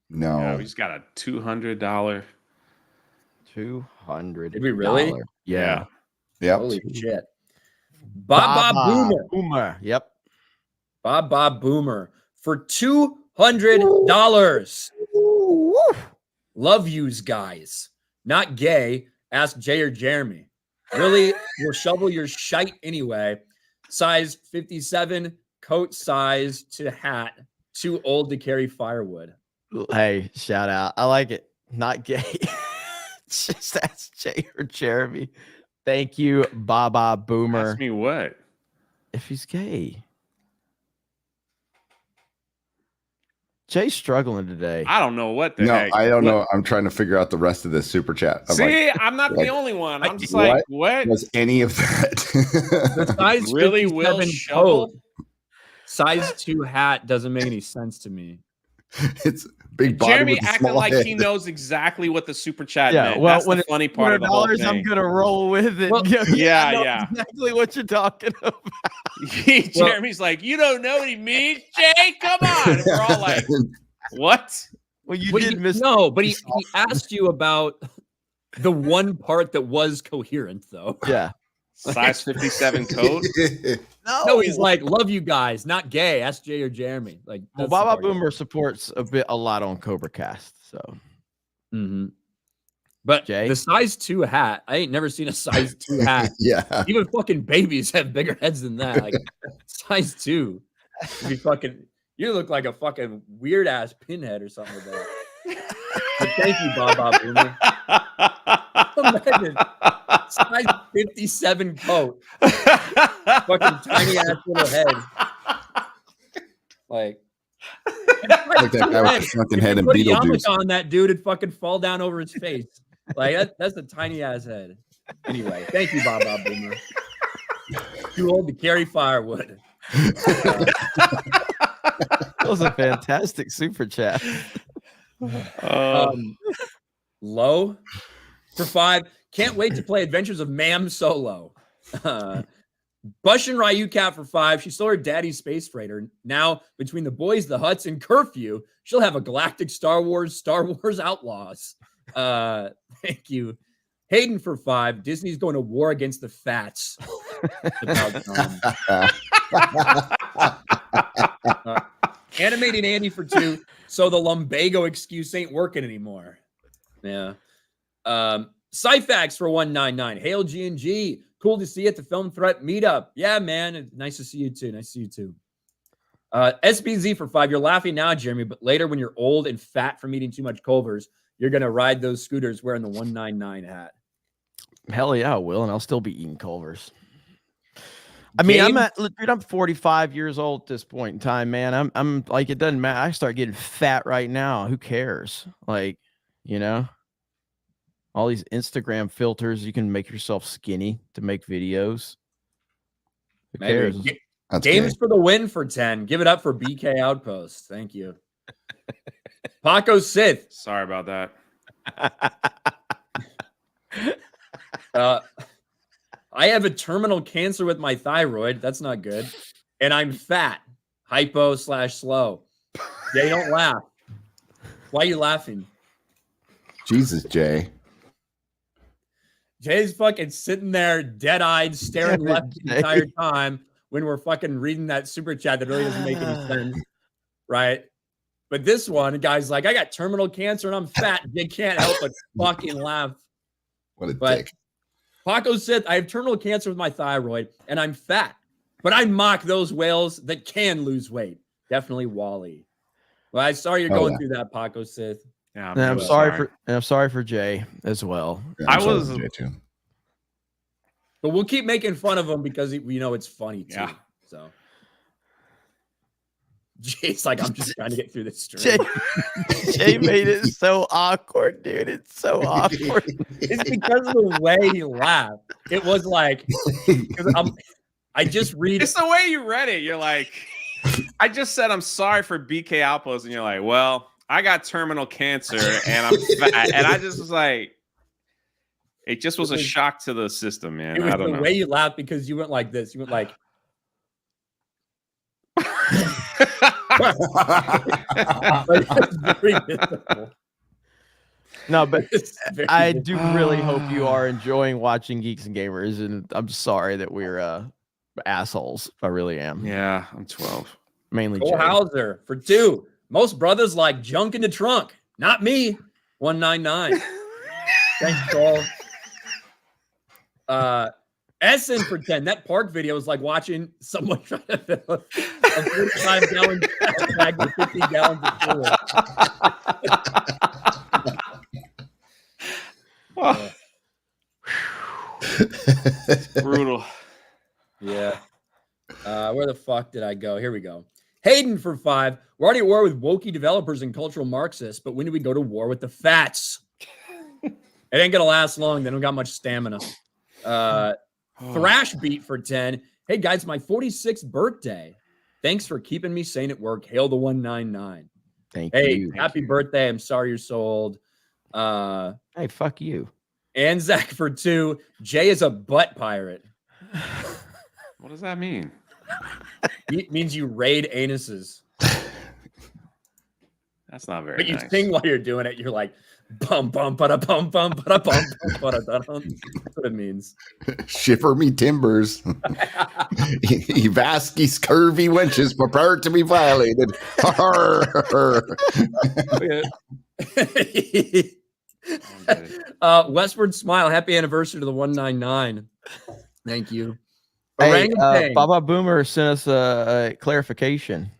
Speaker 12: No,
Speaker 2: yeah, he's got a $200.
Speaker 1: $200.
Speaker 3: Did we really?
Speaker 1: Yeah.
Speaker 3: Holy shit. Bob
Speaker 1: Boomer. Yep.
Speaker 3: Bob Boomer for $200. Love yous guys. Not gay. Ask Jay or Jeremy. Really? We'll shovel your shite anyway. Size 57, coat size to hat. Too old to carry firewood.
Speaker 1: Hey, shout out. I like it. Not gay. Just ask Jay or Jeremy. Thank you, Baba Boomer.
Speaker 2: Ask me what?
Speaker 1: If he's gay. Jay's struggling today.
Speaker 2: I don't know what the heck.
Speaker 12: I don't know. I'm trying to figure out the rest of this super chat.
Speaker 2: I'm not the only one. I'm just like, what
Speaker 12: was any of that?
Speaker 3: The size
Speaker 2: really will shovel?
Speaker 3: Size 2 hat doesn't make any sense to me.
Speaker 12: It's big body.
Speaker 2: Jeremy
Speaker 12: with a
Speaker 2: acting
Speaker 12: small
Speaker 2: like
Speaker 12: head.
Speaker 2: he knows exactly what the super chat
Speaker 1: Yeah,
Speaker 2: meant.
Speaker 1: well,
Speaker 2: That's
Speaker 1: when
Speaker 2: the funny part of the whole thing.
Speaker 1: I'm gonna roll with it.
Speaker 3: Well,
Speaker 1: I know exactly what you're talking about.
Speaker 2: Jeremy's like, you don't know what he means, Jay? Come on. And we're all like, what?
Speaker 1: Well, you
Speaker 3: But
Speaker 1: did miss.
Speaker 3: No, but he asked you about the one part that was coherent, though.
Speaker 1: Yeah.
Speaker 2: Size 57 code?
Speaker 3: No, he's like, love you guys, not gay. Ask Jay or Jeremy. Like,
Speaker 1: Well, Baba Boomer supports a lot on Cobra Cast, so.
Speaker 3: But
Speaker 1: Jay?
Speaker 3: the size 2 hat, I ain't never seen a size 2 hat.
Speaker 12: Yeah.
Speaker 3: Even fucking babies have bigger heads than that. Like size 2. You look like a fucking weird ass pinhead or something like that. But thank you, Baba Boomer. Imagine size 57 coat, fucking tiny ass little head. Like
Speaker 12: Like that guy with the fucking head and
Speaker 3: put a
Speaker 12: Beetlejuice.
Speaker 3: yarmulke on that dude, it'd fucking fall down over his face. Like that's a tiny ass head. Anyway, thank you, Baba Boomer. Too old to carry firewood.
Speaker 1: That was a fantastic super chat.
Speaker 3: Low for 5. Can't wait to play Adventures of Ma'am Solo. Bush and Ryu Cat for 5. She stole her daddy's space freighter. Now, between the boys, the Hutts, and curfew, she'll have a galactic Star Wars Outlaws. Thank you. Hayden for 5. Disney's going to war against the fats. Animating Andy for 2. So the lumbago excuse ain't working anymore. Yeah. Cyfax for 199. Hail G&G. Cool to see you at the Film Threat Meetup. Yeah, man. It's nice to see you too. Nice to see you too. SBZ for 5. You're laughing now, Jeremy, but later when you're old and fat from eating too much Culver's, you're gonna ride those scooters wearing the 199 hat.
Speaker 1: Hell yeah, I will, and I'll still be eating Culver's. I mean, I'm 45 years old at this point in time, man. I'm like, it doesn't matter. I start getting fat right now. Who cares? Like, you know, all these Instagram filters, you can make yourself skinny to make videos. Who cares?
Speaker 3: Games for the win for 10. Give it up for BK Outpost. Thank you. Paco Sith.
Speaker 2: Sorry about that.
Speaker 3: I have a terminal cancer with my thyroid. That's not good. And I'm fat. Hypo/slow. Jay, don't laugh. Why are you laughing?
Speaker 12: Jesus, Jay.
Speaker 3: Jay's fucking sitting there dead-eyed, staring left the entire time when we're fucking reading that super chat that really doesn't make any sense. Right? But this one, a guy's like, I got terminal cancer and I'm fat. Jay can't help but fucking laugh.
Speaker 12: What a dick.
Speaker 3: Paco said, I have terminal cancer with my thyroid and I'm fat, but I mock those whales that can lose weight. Definitely Wally. Well, I'm sorry you're going through that, Paco Sith.
Speaker 2: Yeah,
Speaker 1: I'm sorry for Jay as well.
Speaker 12: Yeah,
Speaker 2: I was
Speaker 12: Jay too.
Speaker 3: But we'll keep making fun of him because we know it's funny too.
Speaker 2: Yeah.
Speaker 3: So Jay's like, I'm just trying to get through this stream.
Speaker 1: Jay made it so awkward, dude. It's so awkward.
Speaker 3: It's because of the way he laughed. It was like, I just read.
Speaker 2: It's the way you read it. You're like, I just said I'm sorry for BK Outpost, and you're like, well, I got terminal cancer and I'm fat, and I just was like, it just was a shock to the system, man.
Speaker 3: It was
Speaker 2: I don't
Speaker 3: the
Speaker 2: know.
Speaker 3: way you laughed because you went like this. You went like.
Speaker 1: No, but I do really hope you are enjoying watching Geeks and Gamers, and I'm sorry that we're assholes. I really am.
Speaker 2: Yeah, I'm 12.
Speaker 1: Mainly
Speaker 3: Cole
Speaker 1: Jay.
Speaker 3: Hauser for 2. Most brothers like junk in the trunk. Not me. 199. Thanks, Cole. Essen for 10. That park video is like watching someone try to fill a 45-gallon bag with 50 gallons of fluid.
Speaker 2: Brutal.
Speaker 3: Yeah. Where the fuck did I go? Here we go. Hayden for 5. We're already at war with wokey developers and cultural Marxists, but when do we go to war with the fats? It ain't gonna last long. They don't got much stamina. Thrash Beat for 10. Hey guys, my 46th birthday. Thanks for keeping me sane at work. Hail the 199.
Speaker 1: Thank
Speaker 3: you. Happy birthday. I'm sorry you're so old.
Speaker 1: Hey, fuck you.
Speaker 3: And Zach for 2. Jay is a butt pirate.
Speaker 2: What does that mean?
Speaker 3: It means you raid anuses.
Speaker 2: That's not very
Speaker 3: But you
Speaker 2: nice.
Speaker 3: sing while you're doing it. You're like, bum, bum, ba bum, bum, ba bum, ba da That's what it means.
Speaker 12: Shiver me timbers. Evaski scurvy wenches prepared to be violated.
Speaker 3: Westward Smile. Happy anniversary to the 199. Thank you.
Speaker 1: Hey,
Speaker 3: Orangutan.
Speaker 1: Baba Boomer sent us a clarification.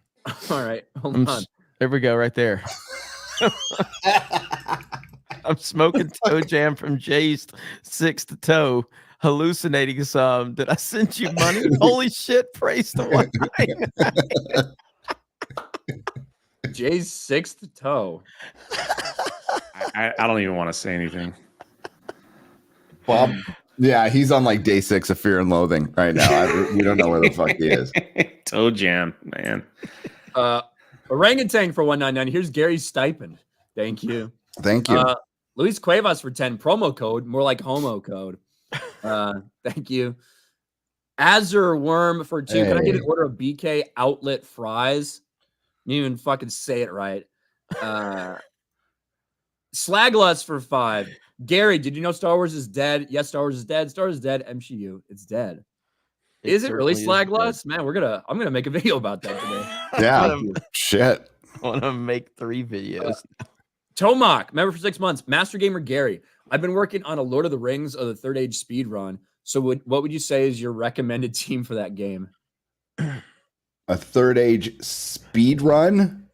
Speaker 3: All right, hold on.
Speaker 1: There we go, right there. I'm smoking toe jam from Jay's 6th toe, hallucinating some. Did I send you money? Holy shit! Praise the one.
Speaker 3: Jay's 6th toe.
Speaker 2: I don't even want to say anything.
Speaker 12: Bob. Yeah, he's on like day 6 of Fear and Loathing right now. We don't know where the fuck he is.
Speaker 2: Toe jam, man.
Speaker 3: Orangutan for 199. Here's Gary's stipend. Thank you.
Speaker 12: Thank you.
Speaker 3: Luis Cuevas for 10. Promo code, more like homo code. Thank you. Azure Worm for 2. Can I get an order of BK outlet fries? You didn't even fucking say it right. Slaglust for 5. Gary, did you know Star Wars is dead? Yes, Star Wars is dead. Star Wars is dead. MCU, it's dead. Is it really Slaglust? Man, I'm gonna make a video about that today.
Speaker 12: Yeah. Shit.
Speaker 1: I want to make 3 videos.
Speaker 3: Tomac, member for 6 months. Master Gamer Gary. I've been working on a Lord of the Rings of the Third Age speed run. So what would you say is your recommended team for that game?
Speaker 12: A Third Age speed run?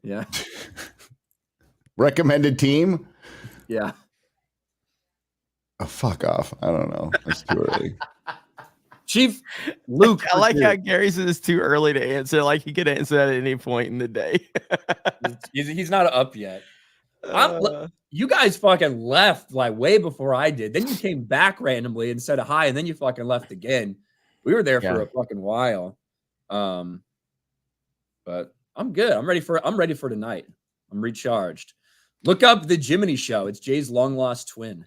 Speaker 3: Yeah.
Speaker 12: Recommended team?
Speaker 3: Yeah.
Speaker 12: Oh, fuck off. I don't know. It's too early.
Speaker 3: Chief Luke.
Speaker 1: I like how Gary said it's too early to answer. Like he could answer that at any point in the day.
Speaker 3: He's not up yet. You guys fucking left like way before I did. Then you came back randomly and said hi, and then you fucking left again. We were there for a fucking while. But I'm good. I'm ready for tonight. I'm recharged. Look up the Jiminy Show. It's Jay's long lost twin.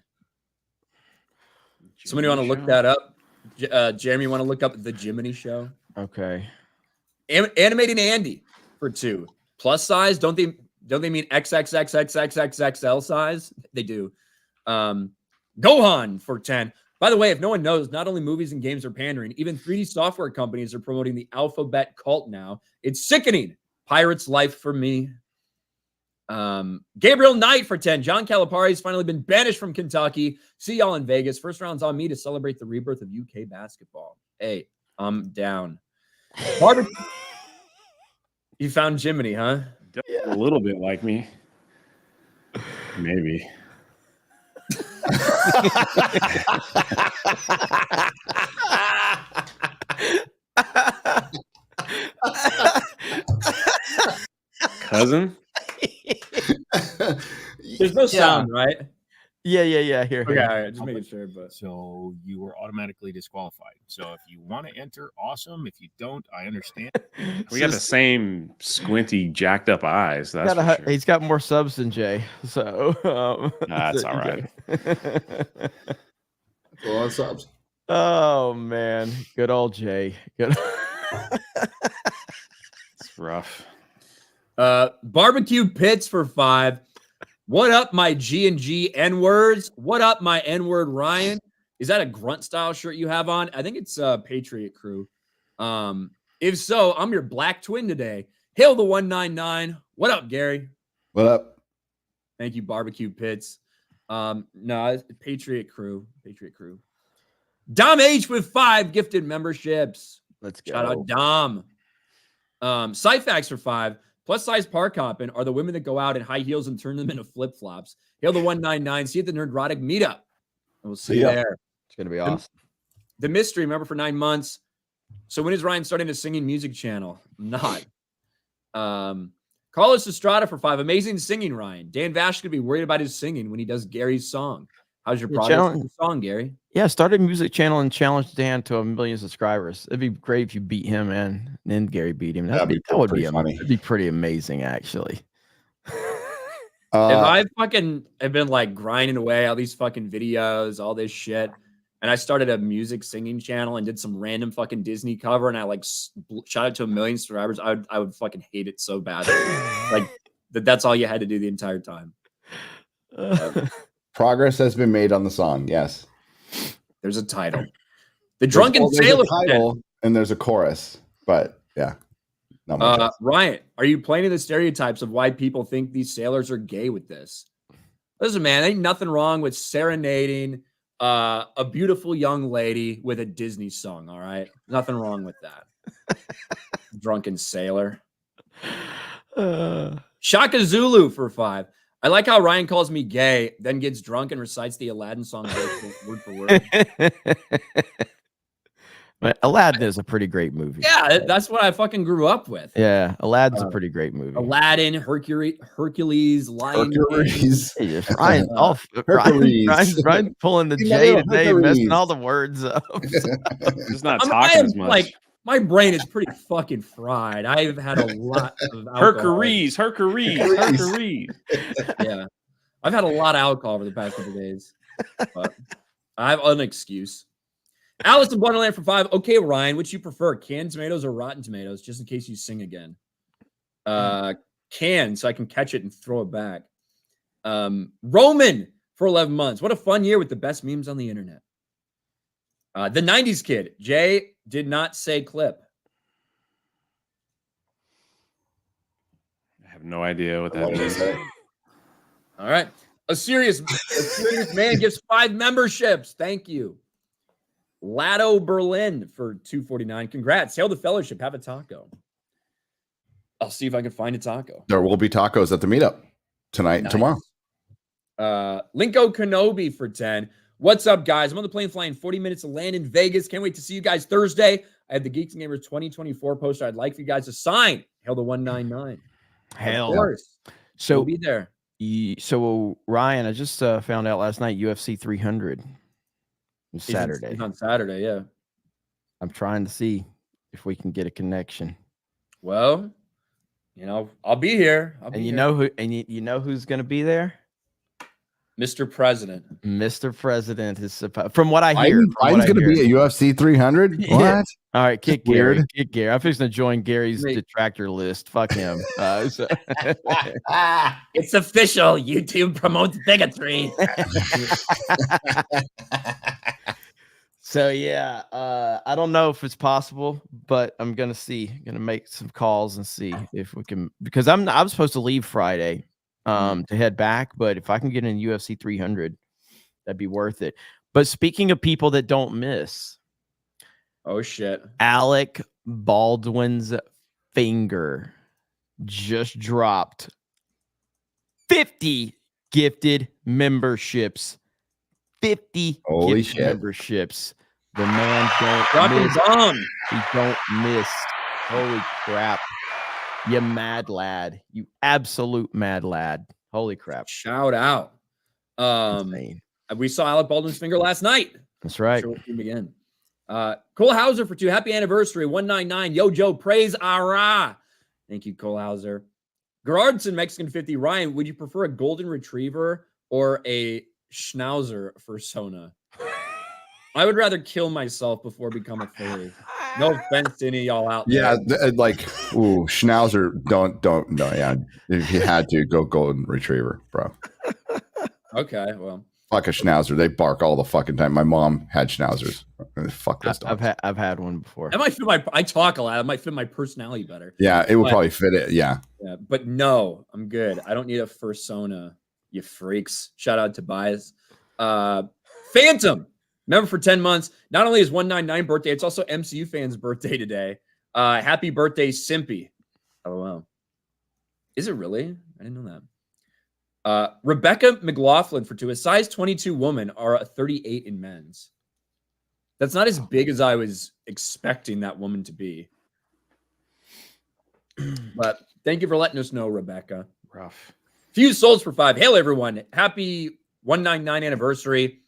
Speaker 3: Somebody want to look that up? Jeremy, want to look up the Jiminy Show?
Speaker 1: Okay.
Speaker 3: Animating Andy for 2. Plus size? Don't they mean XXXXXXXL size? They do. Gohan for 10. By the way, if no one knows, not only movies and games are pandering, even 3D software companies are promoting the alphabet cult now. It's sickening. Pirate's life for me. Gabriel Knight for 10. John Calipari has finally been banished from Kentucky. See y'all in Vegas. First round's on me to celebrate the rebirth of UK basketball. Hey, I'm down. You found Jiminy, huh?
Speaker 2: A little bit like me. Maybe. Cousin?
Speaker 3: There's no sound, right?
Speaker 1: Yeah. Here.
Speaker 3: Okay, all right, just making sure. But
Speaker 14: so you were automatically disqualified. So if you want to enter, awesome. If you don't, I understand.
Speaker 2: We got the same squinty, jacked up eyes. That's for sure.
Speaker 1: He's got more subs than Jay, so
Speaker 2: that's all right.
Speaker 12: A lot of subs.
Speaker 1: Oh man, good old Jay. Good.
Speaker 2: It's rough.
Speaker 3: Barbecue Pits for 5. What up, my G&G N-words? What up, my N-word Ryan? Is that a grunt style shirt you have on? I think it's Patriot Crew. If so, I'm your black twin today. Hail the 199. What up, Gary?
Speaker 12: What up?
Speaker 3: Thank you, Barbecue Pits. No, it's Patriot Crew. Patriot Crew. Dom H with 5 gifted memberships.
Speaker 1: Let's go.
Speaker 3: Shout out Dom. Cyfax for 5. Plus size park hopping are the women that go out in high heels and turn them into flip flops. Hail the 199. See you at the Nerdrotic Meetup. And we'll see you there.
Speaker 1: It's gonna be awesome.
Speaker 3: The mystery, remember, for 9 months. So when is Ryan starting a singing music channel? Not. Carlos Estrada for 5. Amazing singing, Ryan. Dan Vash could be worried about his singing when he does Gary's song. How's your progress with the song, Gary?
Speaker 1: Yeah, started a music channel and challenged Dan to 1 million subscribers. It'd be great if you beat him, man. And then Gary beat him. That would be funny. It'd be pretty amazing, actually.
Speaker 3: If I fucking have been like grinding away all these fucking videos, all this shit, and I started a music singing channel and did some random fucking Disney cover, and I like shot it to 1 million subscribers, I would fucking hate it so badly. Like that's all you had to do the entire time.
Speaker 12: Progress has been made on the song. Yes.
Speaker 3: There's a title. The Drunken Sailor.
Speaker 12: There's a title and there's a chorus, but yeah. Not much
Speaker 3: Ryan, are you playing the stereotypes of why people think these sailors are gay with this? Listen, man, ain't nothing wrong with serenading a beautiful young lady with a Disney song, all right? Nothing wrong with that. Drunken Sailor. Shaka Zulu for 5. I like how Ryan calls me gay, then gets drunk and recites the Aladdin song word for word.
Speaker 1: But Aladdin is a pretty great movie.
Speaker 3: Yeah, that's what I fucking grew up with.
Speaker 1: Yeah, Aladdin's a pretty great movie.
Speaker 3: Aladdin, Hercules, Lion
Speaker 12: Hercules.
Speaker 1: Ryan's off. Ryan's pulling the J today, messing all the words up.
Speaker 2: Just not talking as much.
Speaker 3: Like, my brain is pretty fucking fried. I've had a lot of alcohol.
Speaker 2: Hercules.
Speaker 3: Yeah. I've had a lot of alcohol over the past couple of days. But I have an excuse. Alice in Wonderland for 5. Okay, Ryan, which you prefer, canned tomatoes or rotten tomatoes, just in case you sing again? Canned, so I can catch it and throw it back. Roman for 11 months. What a fun year with the best memes on the internet. The 90s kid. Jay did not say clip.
Speaker 2: I have no idea what that is.
Speaker 3: All right. A serious man gives 5 memberships. Thank you. Lado Berlin for $2.49. Congrats. Hail the fellowship. Have a taco. I'll see if I can find a taco.
Speaker 12: There will be tacos at the meetup. tonight and tomorrow.
Speaker 3: Linko Kenobi for 10. What's up, guys? I'm on the plane flying 40 minutes to land in Vegas. Can't wait to see you guys Thursday. I have the Geeks and Gamers 2024 poster I'd like for you guys to sign. Hail the 199.
Speaker 1: Hell.
Speaker 3: Of course.
Speaker 1: So
Speaker 3: we'll be there.
Speaker 1: So Ryan, I just found out last night UFC 300 was Saturday.
Speaker 3: It's on Saturday, yeah.
Speaker 1: I'm trying to see if we can get a connection.
Speaker 3: Well, I'll be here.
Speaker 1: You know who's going to be there?
Speaker 3: Mr. President.
Speaker 1: Mr. President is supposed, from what I hear.
Speaker 12: Biden's going to be at UFC 300? What?
Speaker 1: Yeah. All right, kick Gary.
Speaker 12: Weird.
Speaker 1: Kick Gary. I'm fixing to join Gary's detractor list. Fuck him.
Speaker 3: It's official. YouTube promotes bigotry.
Speaker 1: So yeah, I don't know if it's possible, but I'm gonna make some calls and see if we can, because I'm supposed to leave Friday to head back, but if I can get in UFC 300, that'd be worth it. But speaking of people that don't miss,
Speaker 3: oh shit,
Speaker 1: Alec Baldwin's finger just dropped 50 gifted memberships. 50
Speaker 12: Holy
Speaker 1: gifted
Speaker 12: shit.
Speaker 1: memberships. The man don't miss. He don't miss. Holy crap. You mad lad. You absolute mad lad. Holy crap.
Speaker 3: Shout out. We saw Alec Baldwin's finger last night.
Speaker 1: That's right.
Speaker 3: Sure, we'll see him again. Cole Hauser for 2. Happy anniversary. 199. Yo, Joe, praise Ara. Thank you, Cole Hauser. Gerardson, Mexican 50. Ryan, would you prefer a golden retriever or a schnauzer for Sona? I would rather kill myself before become a furry. No offense to any of y'all out there.
Speaker 12: Yeah, schnauzer, don't, no, yeah. If you had to, go golden retriever, bro.
Speaker 3: Okay, well.
Speaker 12: Fuck a schnauzer. They bark all the fucking time. My mom had schnauzers. Fuck those dogs.
Speaker 1: I've had one before.
Speaker 3: That might fit I talk a lot. It might fit my personality better.
Speaker 12: Yeah, it would probably fit it. Yeah.
Speaker 3: Yeah, but no, I'm good. I don't need a fursona, you freaks. Shout out to Tobias. Phantom, member for 10 months. Not only is 199 birthday, it's also MCU fans' birthday today. Happy birthday, Simpy. LOL. Is it really? I didn't know that. Rebecca McLaughlin for 2. A size 22 woman are a 38 in men's. That's not as big as I was expecting that woman to be. But thank you for letting us know, Rebecca.
Speaker 2: Rough.
Speaker 3: Few souls for 5. Hail, everyone. Happy 199 anniversary.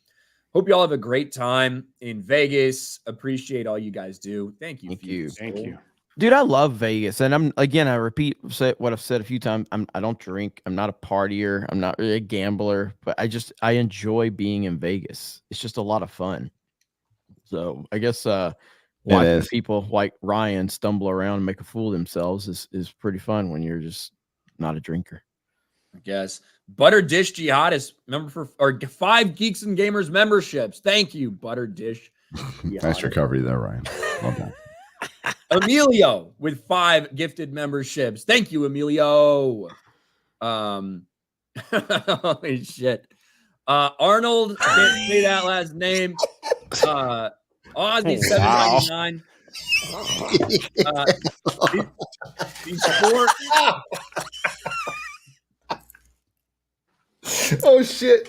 Speaker 3: Hope you all have a great time in Vegas. Appreciate all you guys do. Thank you.
Speaker 2: Thank you.
Speaker 1: Dude, I love Vegas. And I repeat what I've said a few times. I don't drink. I'm not a partier. I'm not really a gambler, but I enjoy being in Vegas. It's just a lot of fun. So I guess watching people like Ryan stumble around and make a fool of themselves is pretty fun when you're just not a drinker.
Speaker 3: I guess. Butter Dish Jihadist, member for 5 Geeks and Gamers memberships. Thank you, Butter Dish.
Speaker 12: Nice recovery there, Ryan. Well done.
Speaker 3: Emilio with 5 gifted memberships. Thank you, Emilio. Holy shit. Arnold, can't say that last name. Ozzy 799. These 4.
Speaker 12: Oh shit.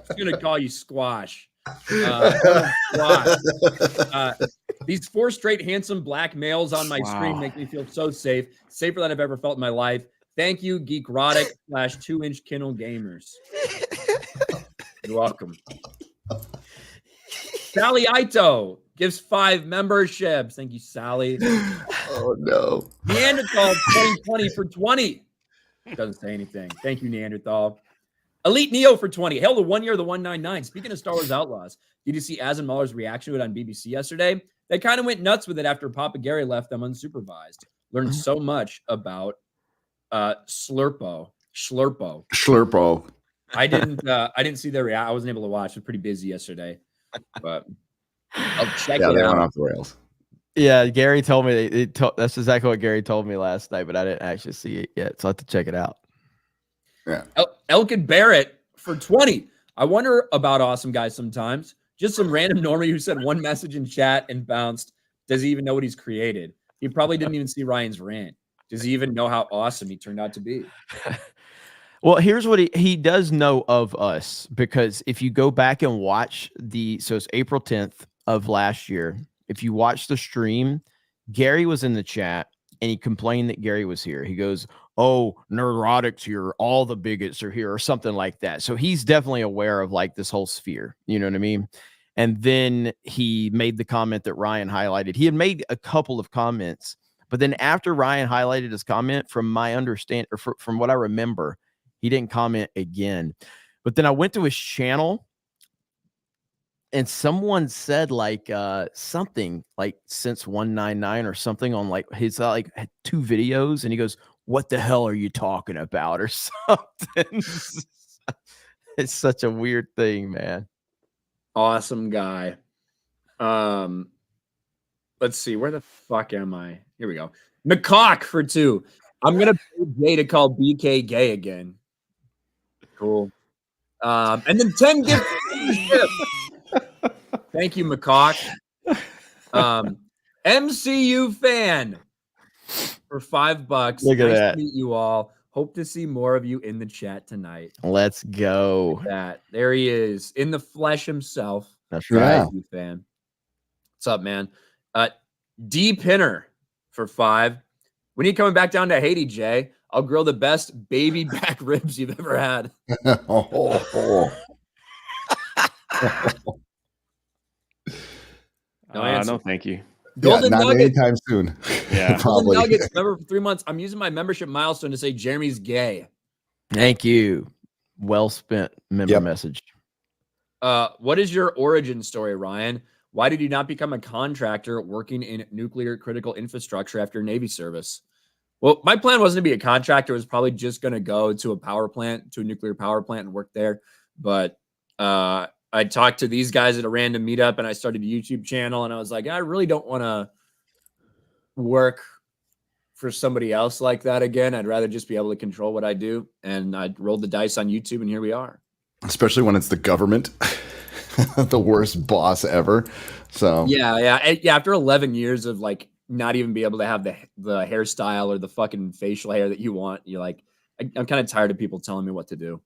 Speaker 3: I'm gonna call you Squash. These 4 straight handsome black males on my screen make me feel so safe, safer than I've ever felt in my life. Thank you, Geekrotic / 2-inch Kindle Gamers. You're welcome. Sally Ito gives 5 memberships. Thank you, Sally.
Speaker 12: Oh no.
Speaker 3: Neanderthal 2020 for 20. Doesn't say anything. Thank you, Neanderthal. Elite Neo for 20. Hail the 1 year of the 199. Speaking of Star Wars Outlaws, did you see Az and Mahler's reaction to it on BBC yesterday? They kind of went nuts with it after Papa Gary left them unsupervised. Learned so much about Slurpo. I didn't see their reaction. I wasn't able to watch. I was pretty busy yesterday. But I'll check it out.
Speaker 12: They went off the rails.
Speaker 1: Yeah, Gary told me that's exactly what Gary told me last night, but I didn't actually see it yet, so I have to check it out.
Speaker 12: Yeah.
Speaker 3: Elkin Barrett for 20. I wonder about awesome guys sometimes. Just some random normie who said one message in chat and bounced. Does he even know what he's created? He probably didn't even see Ryan's rant. Does he even know how awesome he turned out to be?
Speaker 1: Well, here's what he does know of us, because if you go back and watch so it's April 10th of last year. If you watch the stream, Gary was in the chat and he complained that Gary was here. He goes, "Oh, Neurotics here, all the bigots are here," or something like that. So he's definitely aware of like this whole sphere. You know what I mean? And then he made the comment that Ryan highlighted. He had made a couple of comments, but then after Ryan highlighted his comment, from my understanding, or from what I remember, he didn't comment again. But then I went to his channel and someone said like something like since 199 or something on like his like 2 videos, and he goes, "What the hell are you talking about?" or something. It's such a weird thing, man.
Speaker 3: Awesome guy. Let's see, where the fuck am I? Here we go. McCock for 2. I'm gonna pay Jay to call BK gay again. Cool. And then 10 gifts. Thank you, McCock. MCU fan for $5.
Speaker 1: Look at
Speaker 3: nice
Speaker 1: that.
Speaker 3: To meet you all. Hope to see more of you in the chat tonight.
Speaker 1: Let's go.
Speaker 3: There he is in the flesh himself.
Speaker 1: That's right.
Speaker 3: MCU fan. What's up, man? D Pinner for 5. When are you coming back down to Haiti, Jay? I'll grill the best baby back ribs you've ever had.
Speaker 2: No, thank you.
Speaker 3: Golden
Speaker 12: not
Speaker 3: Nuggets.
Speaker 12: anytime soon.
Speaker 2: Yeah,
Speaker 12: probably.
Speaker 3: Golden Nuggets, member for 3 months. I'm using my membership milestone to say Jeremy's gay.
Speaker 1: Thank you. Well spent member message.
Speaker 3: What is your origin story, Ryan? Why did you not become a contractor working in nuclear critical infrastructure after Navy service? Well, my plan wasn't to be a contractor. It was probably just going to go to a power plant, to a nuclear power plant and work there. But I talked to these guys at a random meetup and I started a YouTube channel and I was like, I really don't want to work for somebody else like that again. I'd rather just be able to control what I do. And I rolled the dice on YouTube and here we are.
Speaker 12: Especially when it's the government, the worst boss ever. So
Speaker 3: yeah. After 11 years of like not even be able to have the hairstyle or the fucking facial hair that you want, you're like, I'm kind of tired of people telling me what to do.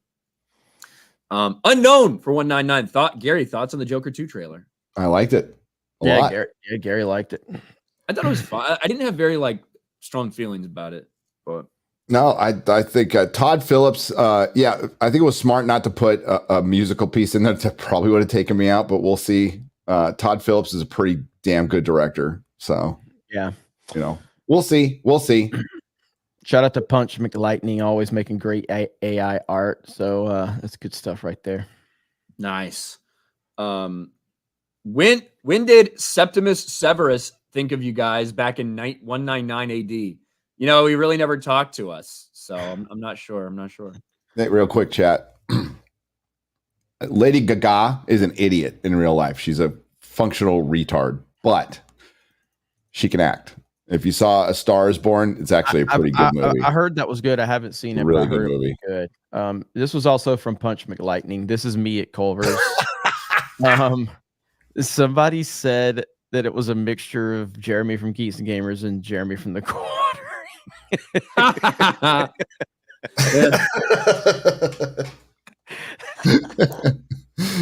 Speaker 3: Unknown for 199. Gary, thoughts on the Joker 2 trailer?
Speaker 12: I liked it a lot.
Speaker 1: Gary liked it.
Speaker 3: I thought it was fun. I didn't have very like strong feelings about it, but
Speaker 12: no, I think Todd Phillips. I think it was smart not to put a musical piece in there. That probably would have taken me out, but we'll see. Todd Phillips is a pretty damn good director, so
Speaker 1: yeah,
Speaker 12: we'll see.
Speaker 1: Shout out to Punch McLightning, always making great AI art. So that's good stuff right there.
Speaker 3: Nice. When did Septimus Severus think of you guys back in 199 AD? He really never talked to us, so I'm not sure.
Speaker 12: Hey, real quick, chat. Lady Gaga is an idiot in real life. She's a functional retard, but she can act. If you saw A Star Is Born, it's actually a pretty good movie.
Speaker 1: I heard that was good. I haven't seen it.
Speaker 12: Really
Speaker 1: but I heard
Speaker 12: good movie.
Speaker 1: It was good. This was also from Punch McLightning. This is me at Culver's. Somebody said that it was a mixture of Jeremy from Geeks and Gamers and Jeremy from the Quarter.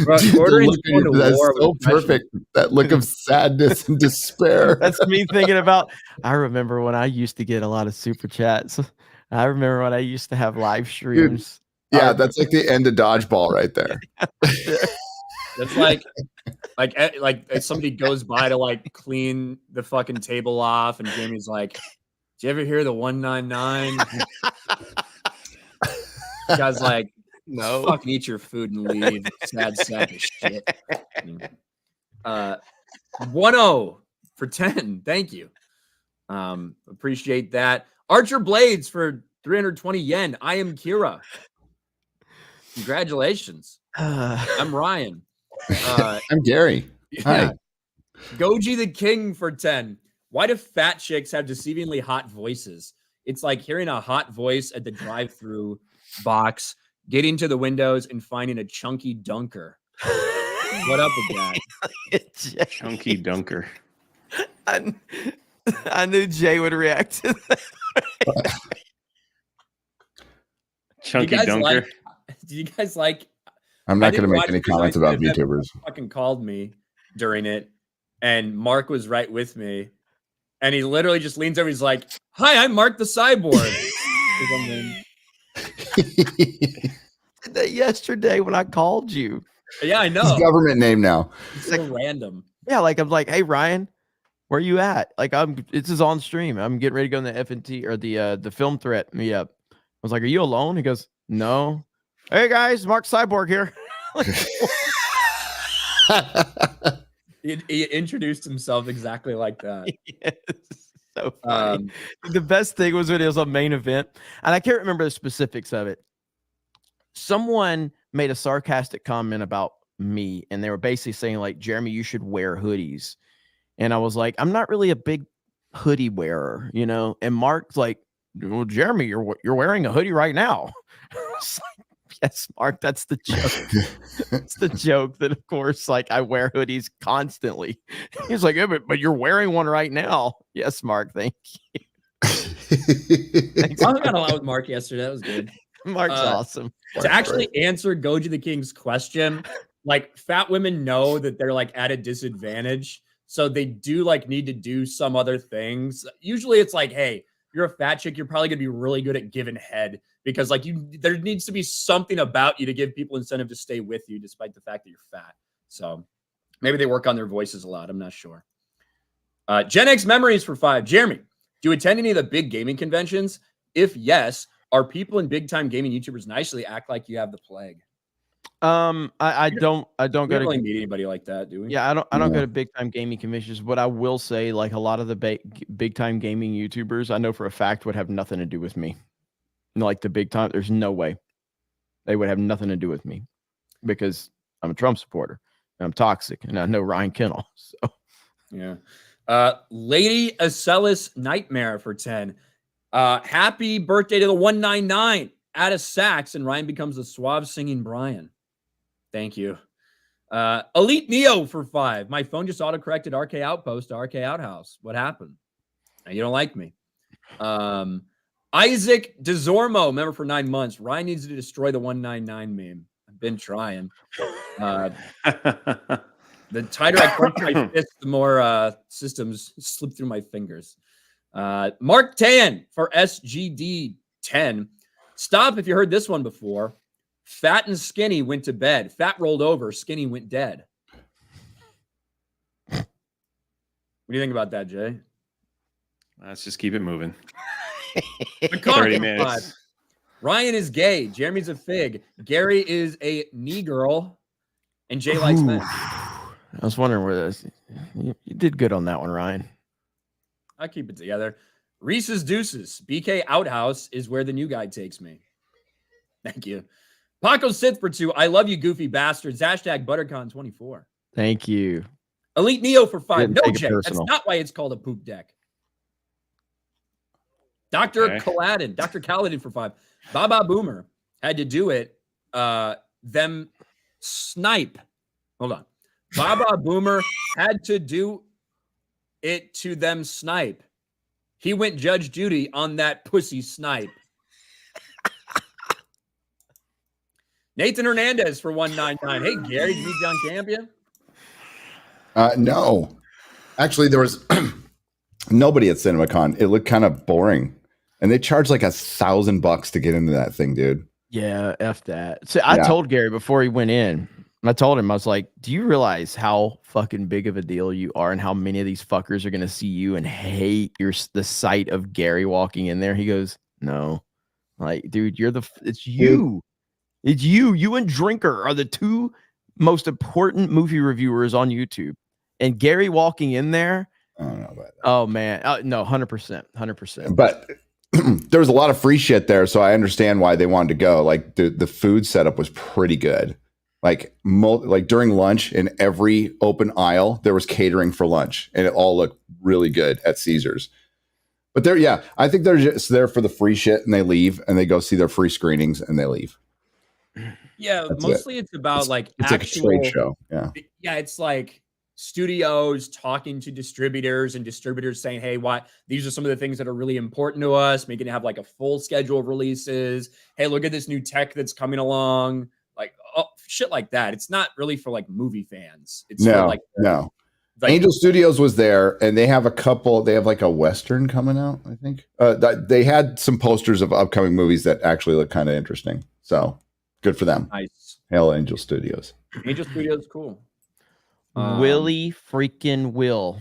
Speaker 12: That's so perfect. That look of sadness and despair.
Speaker 1: That's me thinking about. I remember when I used to get a lot of super chats. I remember when I used to have live streams.
Speaker 12: Dude, yeah, that's like the end of dodgeball right there.
Speaker 3: That's like if somebody goes by to like clean the fucking table off, and Jamie's like, "Did you ever hear the 199?" Guy's like, "No, fucking eat your food and leave." Sad sack of shit. 1-0 for 10. Thank you. Appreciate that. Archer Blades for 320 yen. I am Kira. Congratulations. I'm Ryan.
Speaker 12: I'm Gary.
Speaker 3: Yeah. Hi. Goji the King for 10. Why do fat chicks have deceivingly hot voices? It's like hearing a hot voice at the drive-through box, getting to the windows and finding a chunky dunker. What up with that?
Speaker 2: Chunky dunker.
Speaker 1: I knew Jay would react to that.
Speaker 2: Chunky Dunker.
Speaker 3: Do you guys like?
Speaker 12: I'm not going to make any comments about VTubers.
Speaker 3: Fucking called me during it, and Mark was right with me, and he literally just leans over. He's like, "Hi, I'm Mark the Cyborg."
Speaker 1: Did that yesterday when I called you.
Speaker 3: Yeah, I know.
Speaker 12: It's government name now.
Speaker 3: It's like random.
Speaker 1: Yeah, like I'm like, hey Ryan, where you at? Like this is on stream. I'm getting ready to go in the FNT or the film threat meetup. I was like, are you alone? He goes, no. Hey guys, Mark Cyborg here.
Speaker 3: He introduced himself exactly like that.
Speaker 1: Yes, so funny. The best thing was when it was a main event, and I can't remember the specifics of it. Someone made a sarcastic comment about me, and they were basically saying like, Jeremy, you should wear hoodies. And I was like, I'm not really a big hoodie wearer, you know? And Mark's like, well, Jeremy, you're wearing a hoodie right now. I was like, yes, Mark, that's the joke. It's the joke that, of course, like I wear hoodies constantly. He's like, yeah, but you're wearing one right now. Yes, Mark, thank you.
Speaker 3: I got a lot with Mark yesterday. That was good.
Speaker 1: Mark's awesome.
Speaker 3: To actually answer Goji the King's question, like fat women know that they're like at a disadvantage. So they do like need to do some other things. Usually it's like, hey, you're a fat chick, you're probably gonna be really good at giving head because like there needs to be something about you to give people incentive to stay with you despite the fact that you're fat. So maybe they work on their voices a lot. I'm not sure. Gen X Memories for 5. Jeremy, do you attend any of the big gaming conventions? If yes, are people in big time gaming YouTubers nicely act like you have the plague?
Speaker 1: I don't go to
Speaker 3: really meet anybody like that, do we?
Speaker 1: Yeah, I don't go to big time gaming conventions, but I will say like a lot of the big time gaming YouTubers I know for a fact would have nothing to do with me. Like the big time, there's no way they would have nothing to do with me because I'm a Trump supporter and I'm toxic and I know Ryan Kennel. So
Speaker 3: yeah. Lady Acellus Nightmare for 10. Happy birthday to the 199 out of Sax, and Ryan becomes the suave singing Brian. Thank you. Elite Neo for 5. My phone just auto-corrected RK Outpost to RK Outhouse. What happened? You don't like me. Isaac DeZormo, member for 9 months. Ryan needs to destroy the 199 meme. I've been trying. The tighter I clench my fist, the more systems slip through my fingers. Mark Tan for SGD 10. Stop if you heard this one before. Fat and skinny went to bed. Fat rolled over. Skinny went dead. What do you think about that, Jay?
Speaker 2: Let's just keep it moving.
Speaker 3: 30 minutes. Ryan is gay. Jeremy's a fig. Gary is a knee girl. And Jay likes men.
Speaker 1: I was wondering where this. You did good on that one, Ryan.
Speaker 3: I keep it together. Reese's Deuces. BK Outhouse is where the new guy takes me. Thank you. Paco Sith for 2. I love you, goofy bastards. Hashtag ButterCon24.
Speaker 1: Thank you.
Speaker 3: Elite Neo for 5. No, Jay, that's
Speaker 1: personal.
Speaker 3: not why it's called a poop deck. Dr. Kaladin for 5. Baba Boomer had to do it. Them snipe. Hold on. Baba Boomer had to do it to them snipe. He went Judge Judy on that pussy snipe. Nathan Hernandez for 199. Hey, Gary, did you meet John Campia?
Speaker 12: No. Actually, there was nobody at CinemaCon. It looked kind of boring. And they charged like $1,000 to get into that thing, dude.
Speaker 1: Yeah, F that. So I told Gary before he went in, I told him, I was like, do you realize how fucking big of a deal you are and how many of these fuckers are going to see you and hate the sight of Gary walking in there? He goes, no. Like, dude, it's you. It's you. You and Drinker are the two most important movie reviewers on YouTube. And Gary walking in there.
Speaker 12: I don't know about that.
Speaker 1: Oh, man. No, 100%. 100%.
Speaker 12: But there was a lot of free shit there, so I understand why they wanted to go. Like, the food setup was pretty good. Like during lunch in every open aisle, there was catering for lunch, and it all looked really good at Caesars. But I think they're just there for the free shit, and they leave, and they go see their free screenings, and they leave.
Speaker 3: Yeah, mostly it's about
Speaker 12: it's like a trade show. Yeah,
Speaker 3: it's like studios talking to distributors and distributors saying, hey, these are some of the things that are really important to us, making it have like a full schedule of releases. Hey, look at this new tech that's coming along. Like, shit like that. It's not really for like movie fans. It's for like
Speaker 12: Angel Studios was there, and they have they have like a Western coming out, I think. They had some posters of upcoming movies that actually look kind of interesting. So good for them.
Speaker 3: Nice.
Speaker 12: Hail Angel Studios.
Speaker 3: Angel Studios, cool.
Speaker 1: Willie freaking Will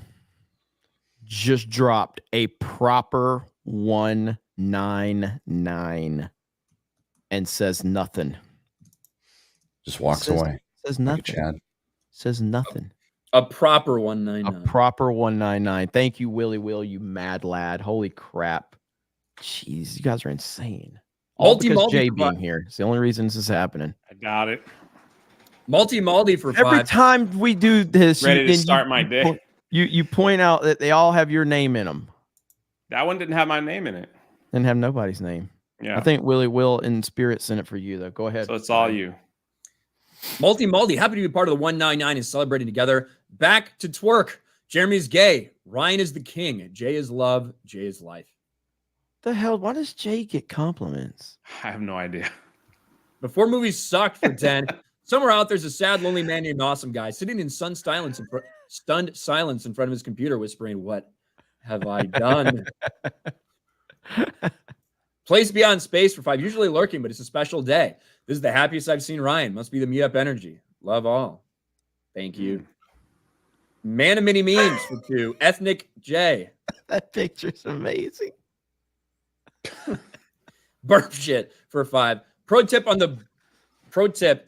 Speaker 1: just dropped a proper 199 and says nothing.
Speaker 12: Just walks away.
Speaker 1: Says nothing. Chad. Says nothing.
Speaker 3: A proper 199.
Speaker 1: A proper 199. Thank you, Willie Will, you mad lad. Holy crap. Jeez, you guys are insane. All because Jay being here. It's the only reason this is happening.
Speaker 2: I got it.
Speaker 3: Malty for 5.
Speaker 1: Every time we do this,
Speaker 2: ready to start my day.
Speaker 1: You point out that they all have your name in them.
Speaker 2: That one didn't have my name in it.
Speaker 1: Didn't have nobody's name.
Speaker 2: Yeah.
Speaker 1: I think Willie Will in spirit sent it for you, though. Go ahead.
Speaker 2: So it's all you.
Speaker 3: Malty, happy to be part of the 199 and celebrating together. Back to twerk. Jeremy's gay. Ryan is the king. Jay is love. Jay is life.
Speaker 1: The hell? Why does Jay get compliments?
Speaker 2: I have no idea.
Speaker 3: Before movies sucked for 10, somewhere out there's a sad, lonely man named Awesome Guy sitting in stunned silence in front of his computer, whispering, "What have I done?" Place beyond space for 5, usually lurking, but it's a special day. This is the happiest I've seen Ryan. Must be the Meetup energy. Love all. Thank you. Man of many memes for 2. Ethnic J.
Speaker 1: That picture's amazing.
Speaker 3: Burp shit for 5. Pro tip,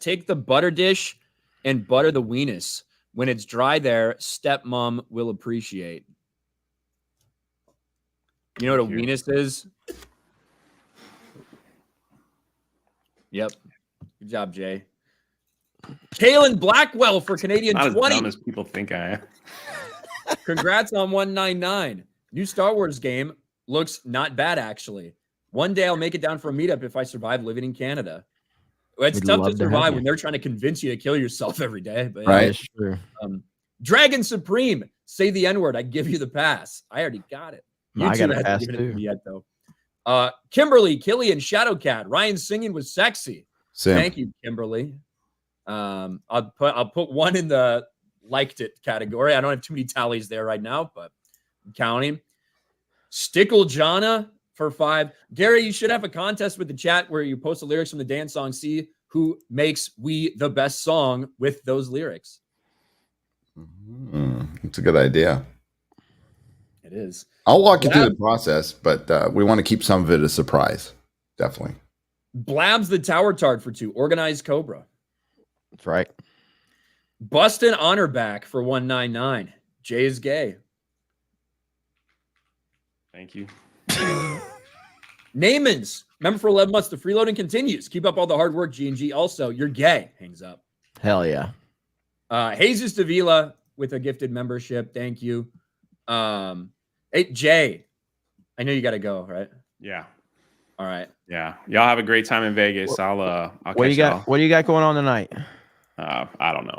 Speaker 3: take the butter dish and butter the weenus. When it's dry there, stepmom will appreciate. You know what a weenus is? Yep. Good job, Jay. Kalen Blackwell for Canadian
Speaker 2: not
Speaker 3: 20.
Speaker 2: As dumb as people think I am.
Speaker 3: Congrats on 199. New Star Wars game looks not bad, actually. One day I'll make it down for a meetup if I survive living in Canada. It's tough to survive when they're trying to convince you to kill yourself every day. But
Speaker 12: right.
Speaker 1: True.
Speaker 3: Dragon Supreme, say the N-word. I give you the pass. I already got it.
Speaker 1: No, I got a pass
Speaker 3: given
Speaker 1: too.
Speaker 3: it to me yet, though. Kimberly, Killian, Shadowcat. Ryan's singing was sexy.
Speaker 12: Same.
Speaker 3: Thank you, Kimberly. I'll put one in the liked it category. I don't have too many tallies there right now, but I'm counting. Stickle Jana for 5. Gary, you should have a contest with the chat where you post the lyrics from the dance song. See who makes We the best song with those lyrics.
Speaker 12: It's a good idea.
Speaker 3: It is.
Speaker 12: I'll walk you through the process, but we want to keep some of it a surprise. Definitely.
Speaker 3: Blabs the Tower Tart for 2. Organized Cobra.
Speaker 1: That's right.
Speaker 3: Bustin' Honor back for 199. Jay is gay.
Speaker 2: Thank you.
Speaker 3: Namans, member for 11 months. The freeloading continues. Keep up all the hard work, G&G. Also, you're gay. Hangs up.
Speaker 1: Hell yeah.
Speaker 3: Jesus Davila with a gifted membership. Thank you. Hey, Jay, I know you got to go, right?
Speaker 2: Yeah.
Speaker 3: All right.
Speaker 2: Yeah. Y'all have a great time in Vegas. I'll catch
Speaker 1: What do you got?
Speaker 2: y'all.
Speaker 1: What do you got going on tonight?
Speaker 2: I don't know.